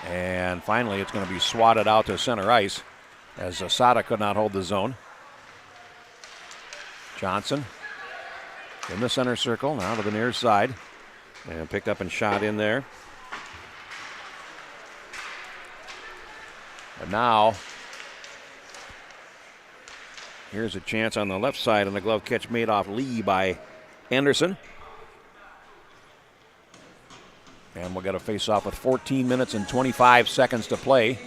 and finally it's going to be swatted out to center ice as Asada could not hold the zone. Johnson in the center circle, now to the near side. And picked up and shot in there. And now, here's a chance on the left side, and the glove catch made off Lee by Anderson. And we'll get a face-off with 14 minutes and 25 seconds to play.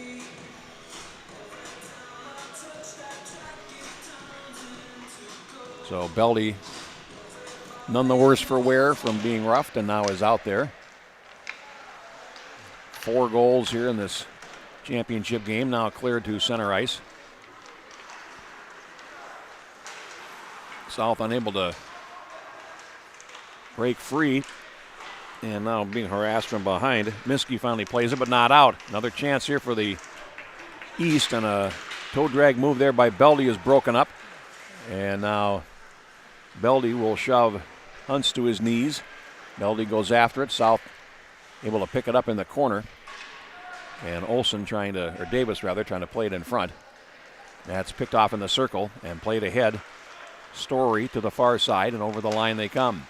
So Beldy, none the worse for wear from being roughed, and now is out there. 4 goals here in this championship game, now cleared to center ice. South unable to break free, and now being harassed from behind. Minsky finally plays it, but not out. Another chance here for the East, and a toe drag move there by Beldy is broken up. And now Beldy will shove Hunts to his knees. Beldy goes after it. South able to pick it up in the corner. And Olsen Davis rather, trying to play it in front. That's picked off in the circle and played ahead. Story to the far side, and over the line they come.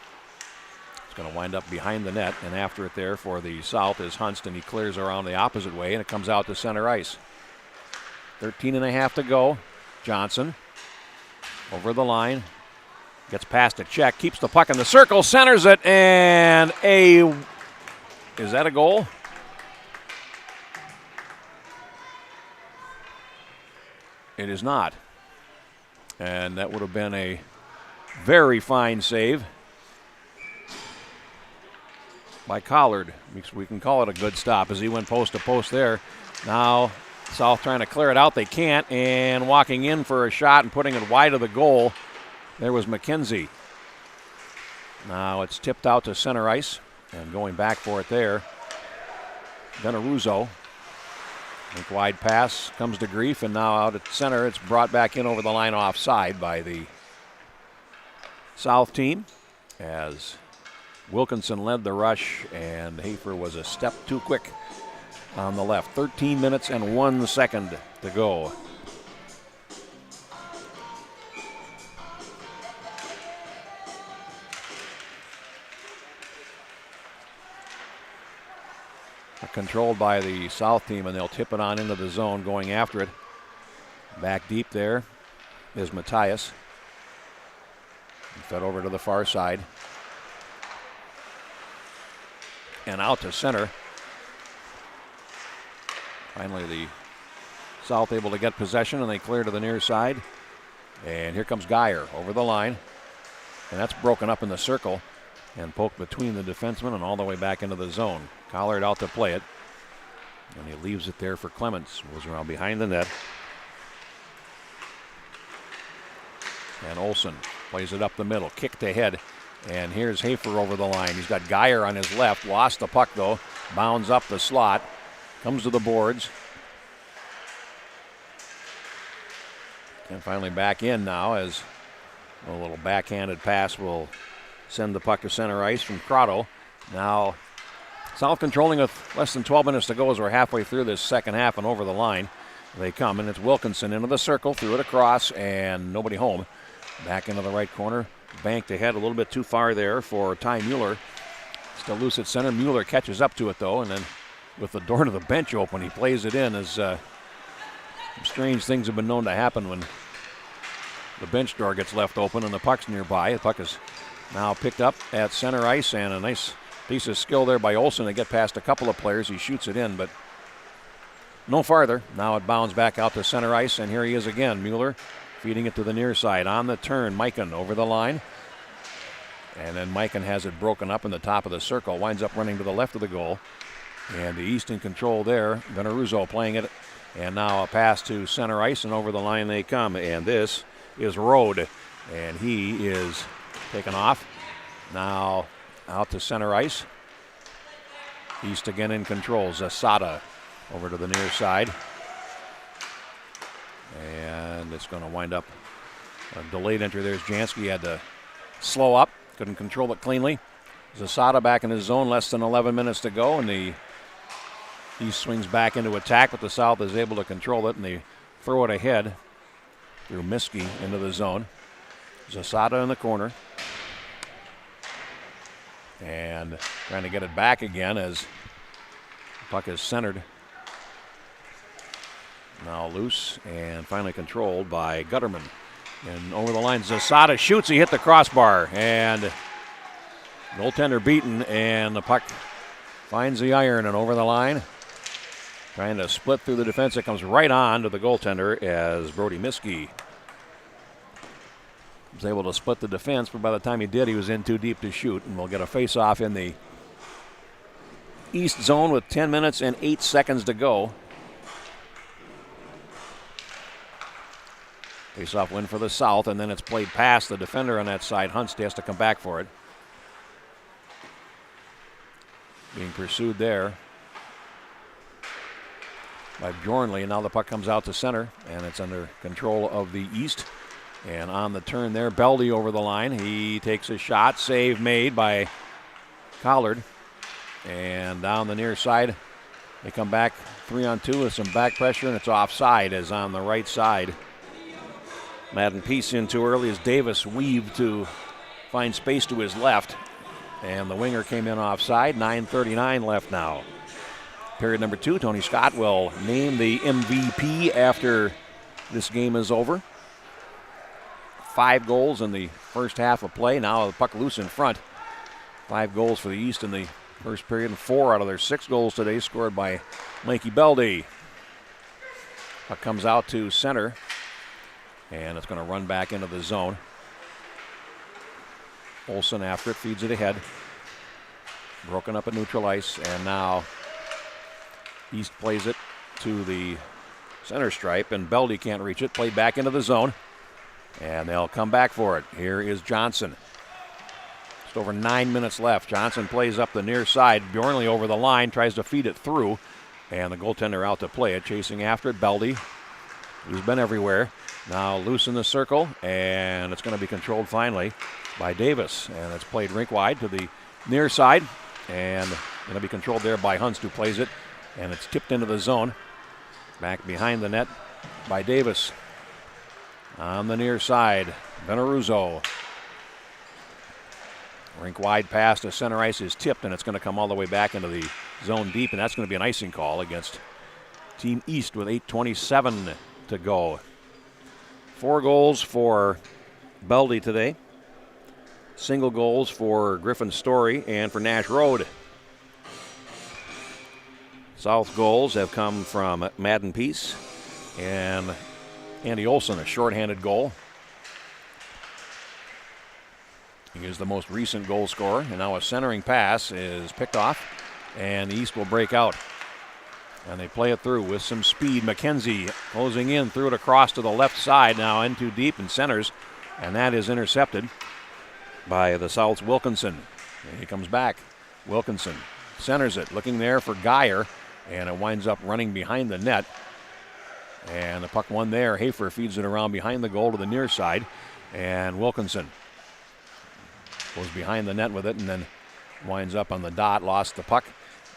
It's going to wind up behind the net, and after it there for the South is Hunst, and he clears around the opposite way, and it comes out to center ice. 13 and a half to go. Johnson over the line. Gets past a check, keeps the puck in the circle, centers it, and is that a goal? It is not. And that would have been a very fine save by Collard. We can call it a good stop as he went post to post there. Now South trying to clear it out. They can't, and walking in for a shot and putting it wide of the goal, there was McKenzie. Now it's tipped out to center ice, and going back for it there, Veneruzzo. Link wide pass comes to Grief, and now out at center, it's brought back in over the line offside by the South team as Wilkinson led the rush, and Hafer was a step too quick on the left. 13 minutes and 1 second to go. Controlled by the South team, and they'll tip it on into the zone going after it. Back deep there is Matthias. Fed over to the far side. And out to center. Finally the South able to get possession, and they clear to the near side. And here comes Geyer over the line. And that's broken up in the circle and poked between the defensemen and all the way back into the zone. Collard out to play it. And he leaves it there for Clements. Moves around behind the net. And Olsen plays it up the middle. Kicked ahead. And here's Hafer over the line. He's got Geyer on his left. Lost the puck, though. Bounds up the slot. Comes to the boards. And finally back in now as a little backhanded pass will send the puck to center ice from Crotto. Now South controlling with less than 12 minutes to go as we're halfway through this second half, and over the line they come, and it's Wilkinson into the circle, threw it across, and nobody home. Back into the right corner. Banked ahead a little bit too far there for Ty Mueller. Still loose at center. Mueller catches up to it, though, and then with the door to the bench open, he plays it in as strange things have been known to happen when the bench door gets left open and the puck's nearby. The puck is now picked up at center ice, and a nice piece of skill there by Olsen to get past a couple of players. He shoots it in, but no farther. Now it bounds back out to center ice, and here he is again. Mueller feeding it to the near side. On the turn, Mikan over the line. And then Mikan has it broken up in the top of the circle. Winds up running to the left of the goal. And the East in control there. Veneruzzo playing it. And now a pass to center ice, and over the line they come. And this is Rode. And he is taken off. Now out to center ice. East again in control. Zasada over to the near side. And it's going to wind up a delayed entry. There's Jansky. Had to slow up. Couldn't control it cleanly. Zasada back in his zone. Less than 11 minutes to go. And the East swings back into attack, but the South is able to control it. And they throw it ahead through Miskey into the zone. Zasada in the corner. And trying to get it back again as the puck is centered. Now loose and finally controlled by Gutterman. And over the line, Zasada shoots. He hit the crossbar. And goaltender beaten, and the puck finds the iron and over the line. Trying to split through the defense. It comes right on to the goaltender as Brody Miskey was able to split the defense, but by the time he did, he was in too deep to shoot. And we'll get a face-off in the East zone with 10 minutes and 8 seconds to go. Face-off win for the South, and then it's played past the defender on that side. Hunst has to come back for it. Being pursued there by Bjornley, and now the puck comes out to center, and it's under control of the East. And on the turn there, Beldy over the line. He takes a shot, save made by Collard. And down the near side, they come back 3-on-2 with some back pressure, and it's offside as on the right side. Madden Peace in too early as Davis weaved to find space to his left. And the winger came in offside. 9:39 left now. Period number 2. Tony Scott will name the MVP after this game is over. 5 goals in the first half of play. Now the puck loose in front. 5 goals for the East in the first period, and 4 out of their 6 goals today scored by Mikey Beldy. Puck comes out to center. And it's going to run back into the zone. Olsen after it, feeds it ahead. Broken up at neutral ice, and now East plays it to the center stripe, and Beldy can't reach it. Played back into the zone, and they'll come back for it. Here is Johnson. Just over 9 minutes left. Johnson plays up the near side. Bjornley over the line, tries to feed it through, and the goaltender out to play it. Chasing after it, Beldy, who's been everywhere. Now loose in the circle, and it's going to be controlled finally by Davis. And it's played rink wide to the near side, and going to be controlled there by Hunst, who plays it. And it's tipped into the zone. Back behind the net by Davis. On the near side, Veneruzzo. Rink wide pass to center ice is tipped, and it's going to come all the way back into the zone deep, and that's going to be an icing call against Team East with 8:27 to go. 4 goals for Beldy today. Single goals for Griffin Story and for Nash Road. South goals have come from Madden Peace and Andy Olsen, a shorthanded goal. He is the most recent goal scorer, and now a centering pass is picked off, and the East will break out. And they play it through with some speed. McKenzie closing in, threw it across to the left side, now in too deep and centers, and that is intercepted by the South's Wilkinson. And he comes back. Wilkinson centers it, looking there for Geyer, and it winds up running behind the net. And the puck won there. Hafer feeds it around behind the goal to the near side, and Wilkinson goes behind the net with it and then winds up on the dot, lost the puck,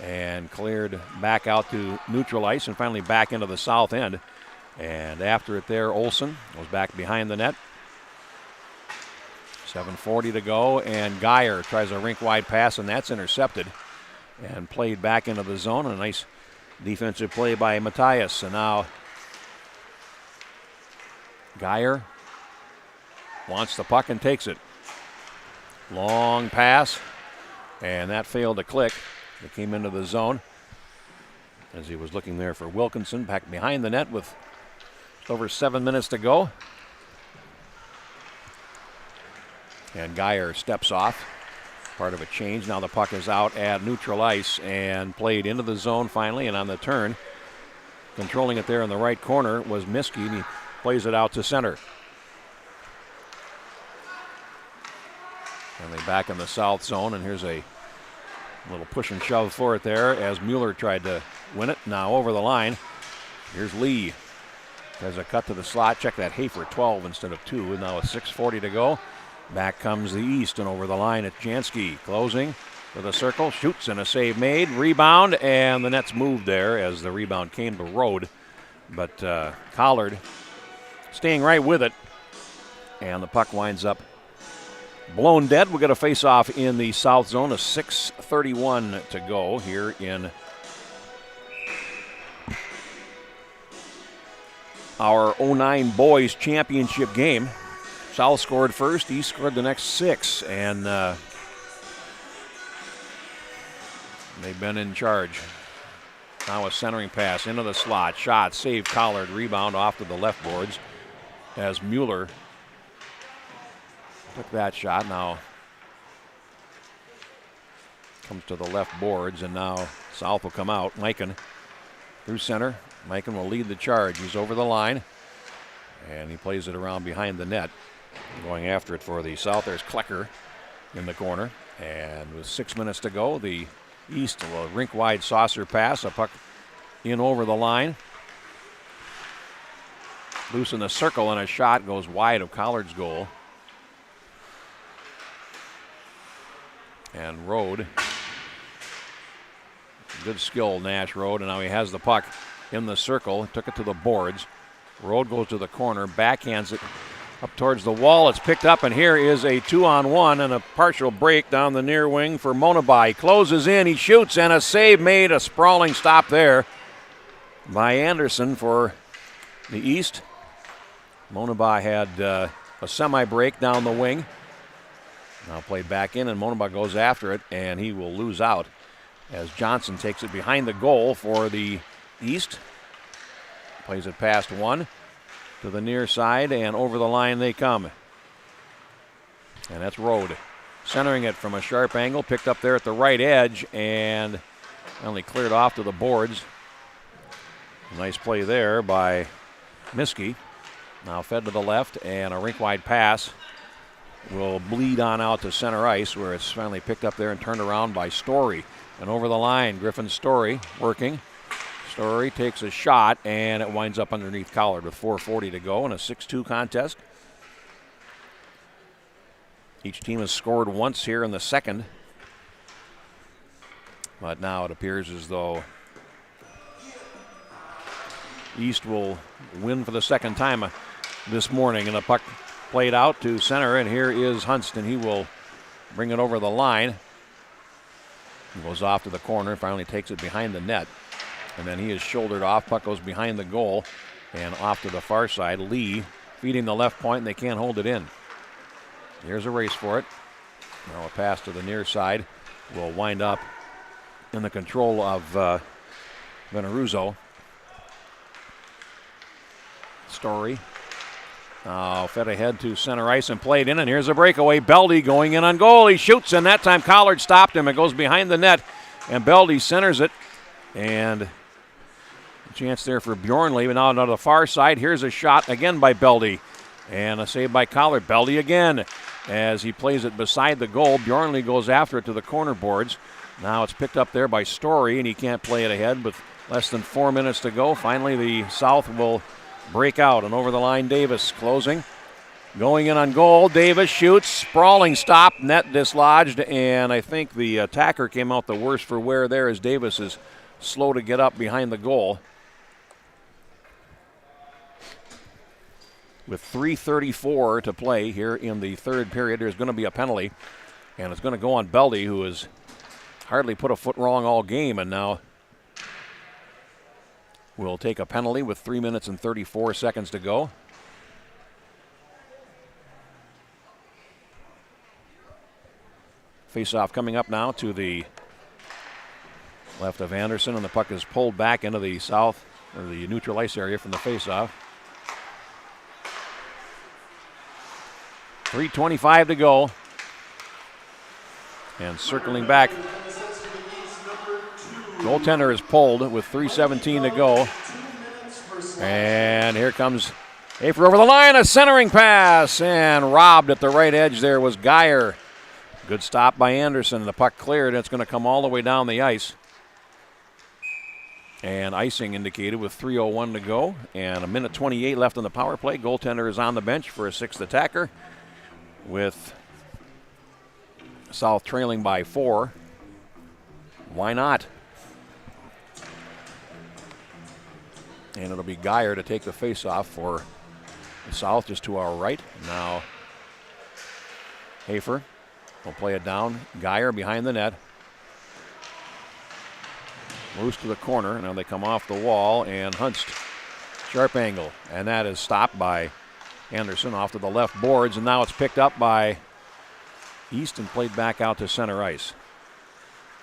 and cleared back out to neutral ice and finally back into the south end. And after it there, Olsen goes back behind the net. 7:40 to go, and Geyer tries a rink-wide pass, and that's intercepted and played back into the zone. A nice defensive play by Matthias. And now Geyer wants the puck and takes it. Long pass, and that failed to click. It came into the zone as he was looking there for Wilkinson, back behind the net with just over 7 minutes to go. And Geyer steps off, part of a change. Now the puck is out at neutral ice and played into the zone finally, and on the turn, controlling it there in the right corner was Miskey, and he plays it out to center. And they back in the south zone, and here's a little push and shove for it there as Mueller tried to win it. Now over the line, here's Lee. Has a cut to the slot. Check that, Hafer 12 instead of 2, and now with 6:40 to go. Back comes the East, and over the line it's Jansky closing to the circle, shoots, and a save made. Rebound, and the net's moved there as the rebound came to Rode. But Collard staying right with it, and the puck winds up blown dead. We'll get a face-off in the south zone. A 6:31 to go here in our 09 boys championship game. South scored first, East scored the next 6, and they've been in charge. Now a centering pass into the slot, shot, save, Collard, rebound off to the left boards as Mueller took that shot. Now comes to the left boards, and now South will come out. Mikan through center. Mikan will lead the charge. He's over the line, and he plays it around behind the net. Going after it for the South, there's Klecker in the corner. And with 6 minutes to go, the East will rink-wide saucer pass, a puck in over the line. Loose in the circle, and a shot goes wide of Collard's goal. And Rode, good skill, Nash Rode, and now he has the puck in the circle, took it to the boards. Rode goes to the corner, backhands it up towards the wall. It's picked up, and here is a 2-on-1 and a partial break down the near wing for Monabai. He closes in, he shoots, and a save made, a sprawling stop there by Anderson for the East. Monabai had a semi-break down the wing. Now played back in, and Monabai goes after it, and he will lose out as Johnson takes it behind the goal for the East. Plays it past one to the near side, and over the line they come. And that's Rode centering it from a sharp angle, picked up there at the right edge, and only cleared off to the boards. Nice play there by Miskey. Now fed to the left, and a rink-wide pass will bleed on out to center ice, where it's finally picked up there and turned around by Story. And over the line, Griffin Story working. Story takes a shot, and it winds up underneath Collard with 4:40 to go in a 6-2 contest. Each team has scored once here in the second, but now it appears as though East will win for the second time this morning. And the puck played out to center, and here is Hunston. He will bring it over the line. He goes off to the corner, finally takes it behind the net. And then he is shouldered off. Puck goes behind the goal and off to the far side. Lee feeding the left point, and they can't hold it in. Here's a race for it. Now a pass to the near side will wind up in the control of Veneruzzo. Story Fed ahead to center ice and played in, and here's a breakaway. Beldy going in on goal. He shoots, and that time Collard stopped him. It goes behind the net, and Beldy centers it. And a chance there for Bjornley, but now to the far side. Here's a shot again by Beldy, and a save by Collard. Beldy again as he plays it beside the goal. Bjornley goes after it to the corner boards. Now it's picked up there by Story, and he can't play it ahead with less than 4 minutes to go. Finally, the South will break out, and over the line, Davis closing. Going in on goal, Davis shoots, sprawling stop, net dislodged, and I think the attacker came out the worse for wear there as Davis is slow to get up behind the goal. With 3:34 to play here in the third period, there's going to be a penalty, and it's going to go on Beldy, who has hardly put a foot wrong all game, and now will take a penalty with 3 minutes and 34 seconds to go. Face-off coming up now to the left of Anderson, and the puck is pulled back into the south, or the neutral ice area from the face-off. 3:25 to go. And circling back, goaltender is pulled with 3:17 to go. And here comes Hafer over the line, a centering pass, and robbed at the right edge there was Geyer. Good stop by Anderson. The puck cleared, and it's going to come all the way down the ice. And icing indicated with 3:01 to go and a minute 28 left on the power play. Goaltender is on the bench for a sixth attacker with South trailing by 4. Why not? And it'll be Geyer to take the face-off for the South just to our right. Now Hafer will play it down. Geyer behind the net. Moves to the corner. Now they come off the wall, and Hunst, sharp angle. And that is stopped by Anderson off to the left boards, and now it's picked up by East and played back out to center ice.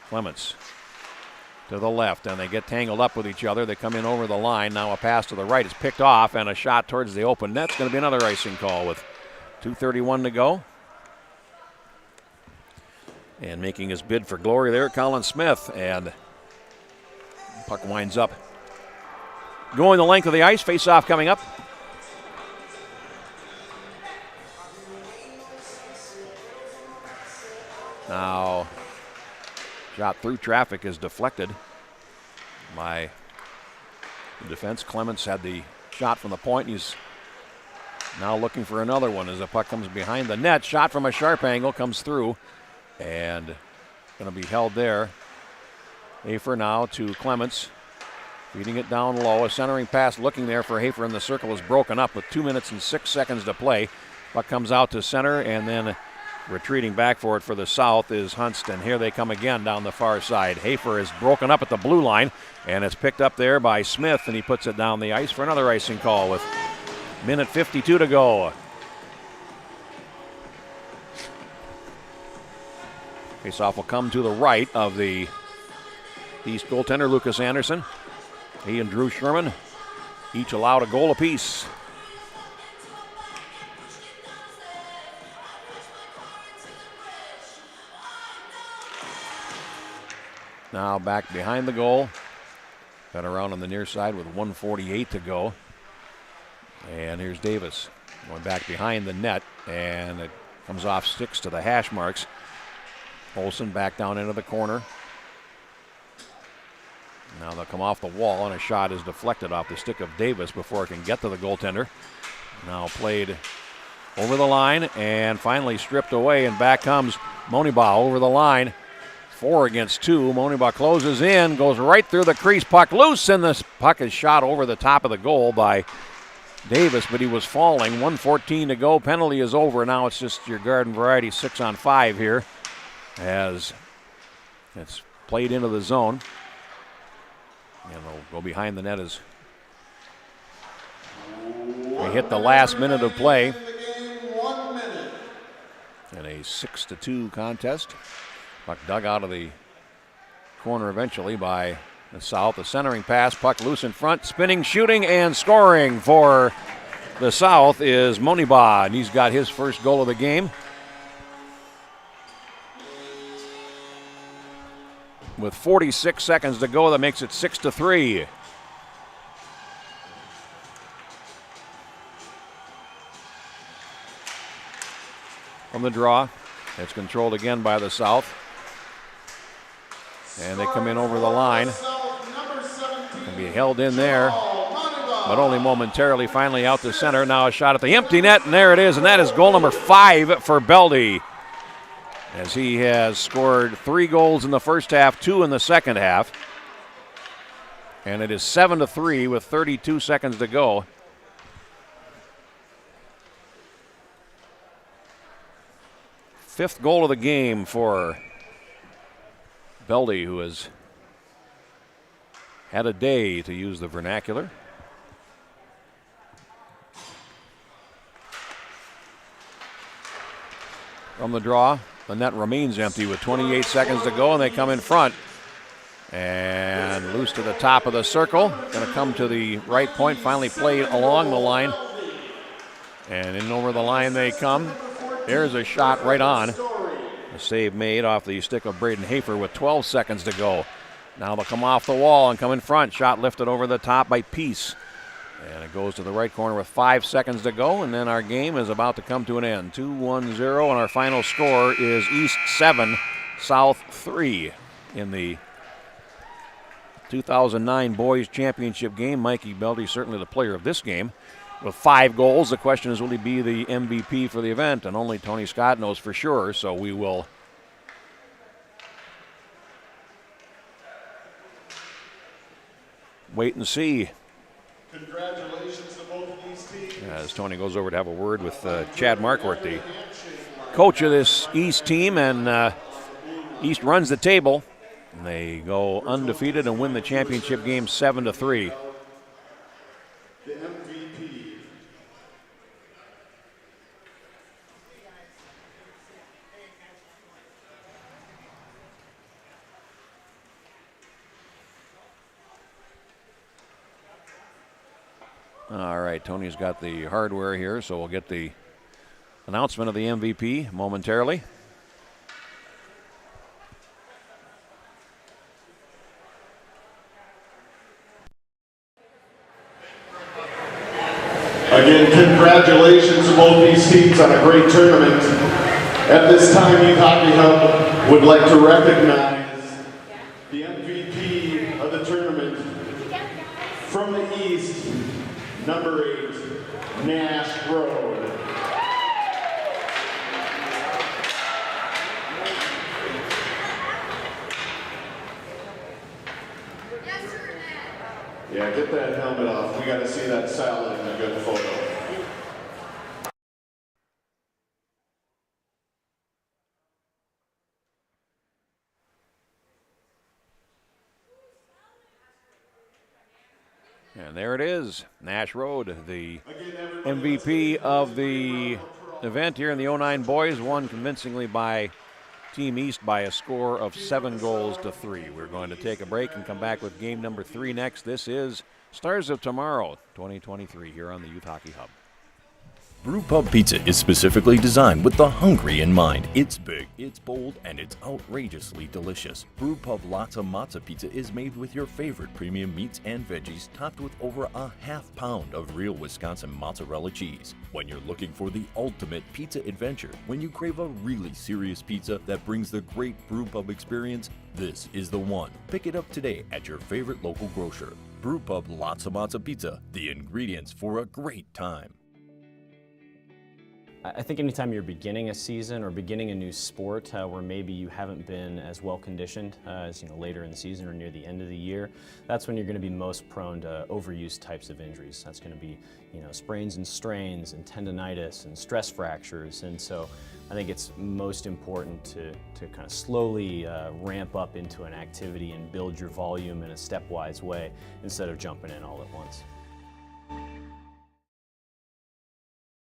Clements to the left, and they get tangled up with each other. They come in over the line. Now a pass to the right is picked off, and a shot towards the open net. It's going to be another icing call with 2:31 to go. And making his bid for glory there, Colin Smith, and puck winds up. Going the length of the ice, face-off coming up. Now, shot through traffic is deflected by the defense. Clements had the shot from the point. He's now looking for another one as the puck comes behind the net. Shot from a sharp angle comes through and going to be held there. Hafer now to Clements, feeding it down low. A centering pass looking there for Hafer in the circle is broken up with 2 minutes and 6 seconds to play. Puck comes out to center, and then retreating back for it for the South is Hunst, and here they come again down the far side. Hafer is broken up at the blue line, and it's picked up there by Smith, and he puts it down the ice for another icing call with minute 52 to go. Faceoff will come to the right of the East goaltender, Lucas Anderson. He and Drew Sherman each allowed a goal apiece. Now back behind the goal. Got around on the near side with 1:48 to go. And here's Davis going back behind the net, and it comes off sticks to the hash marks. Olsen back down into the corner. Now they'll come off the wall, and a shot is deflected off the stick of Davis before it can get to the goaltender. Now played over the line and finally stripped away, and back comes Moniba over the line. 4 against 2. Moniba closes in, goes right through the crease, puck loose, and the puck is shot over the top of the goal by Davis, but he was falling. 1:14 to go. Penalty is over. Now it's just your garden variety 6-on-5 here as it's played into the zone. And they'll go behind the net as we hit the last minute of play in a 6-2 contest. Puck dug out of the corner eventually by the South. A centering pass, puck loose in front, spinning, shooting, and scoring for the South is Moniba, and he's got his first goal of the game. With 46 seconds to go, that makes it 6-3. From the draw, it's controlled again by the South. And they come in over the line. Can be held in there, but only momentarily. Finally out to center. Now a shot at the empty net, and there it is, and that is goal number 5 for Beldie, as he has scored 3 goals in the first half, 2 in the second half. And it is 7-3 with 32 seconds to go. Fifth goal of the game for Beldie, who has had a day, to use the vernacular. From the draw, the net remains empty with 28 seconds to go, and they come in front. And loose to the top of the circle. Going to come to the right point, finally played along the line. And in over the line they come. There's a shot right on. A save made off the stick of Braden Hafer with 12 seconds to go. Now they'll come off the wall and come in front. Shot lifted over the top by Peace. And it goes to the right corner with 5 seconds to go, and then our game is about to come to an end. 2-1-0, and our final score is East 7, South 3 in the 2009 Boys Championship game. Mikey Beldie certainly the player of this game. With 5 goals, the question is, will he be the MVP for the event? And only Tony Scott knows for sure, so we will wait and see. Congratulations to both of these teams. As Tony goes over to have a word with Chad Marquardt, the coach of this East team, and East runs the table. And they go undefeated and win the championship game 7-3. The MVP. All right, Tony's got the hardware here, so we'll get the announcement of the MVP momentarily. Again, congratulations to both these teams on a great tournament. At this time, Youth Hockey Hub would like to recognize the MVP of the tournament from the East, number 8, Nash Road. Yeah, get that helmet off. We got to see that salad in a good photo. And there it is, Nash Road, the MVP of the event here in the 09 Boys, won convincingly by Team East by a score of 7-3. We're going to take a break and come back with game number 3 next. This is Stars of Tomorrow 2023 here on the Youth Hockey Hub. Brewpub Pizza is specifically designed with the hungry in mind. It's big, it's bold, and it's outrageously delicious. Brewpub Lotta Matza Pizza is made with your favorite premium meats and veggies, topped with over a half pound of real Wisconsin mozzarella cheese. When you're looking for the ultimate pizza adventure, when you crave a really serious pizza that brings the great Brewpub experience, this is the one. Pick it up today at your favorite local grocer. Brewpub Lotta Matza Pizza, the ingredients for a great time. I think anytime you're beginning a season or beginning a new sport where maybe you haven't been as well conditioned as later in the season or near the end of the year, that's when you're going to be most prone to overuse types of injuries. That's going to be sprains and strains and tendonitis and stress fractures. And so I think it's most important to kind of slowly ramp up into an activity and build your volume in a stepwise way instead of jumping in all at once.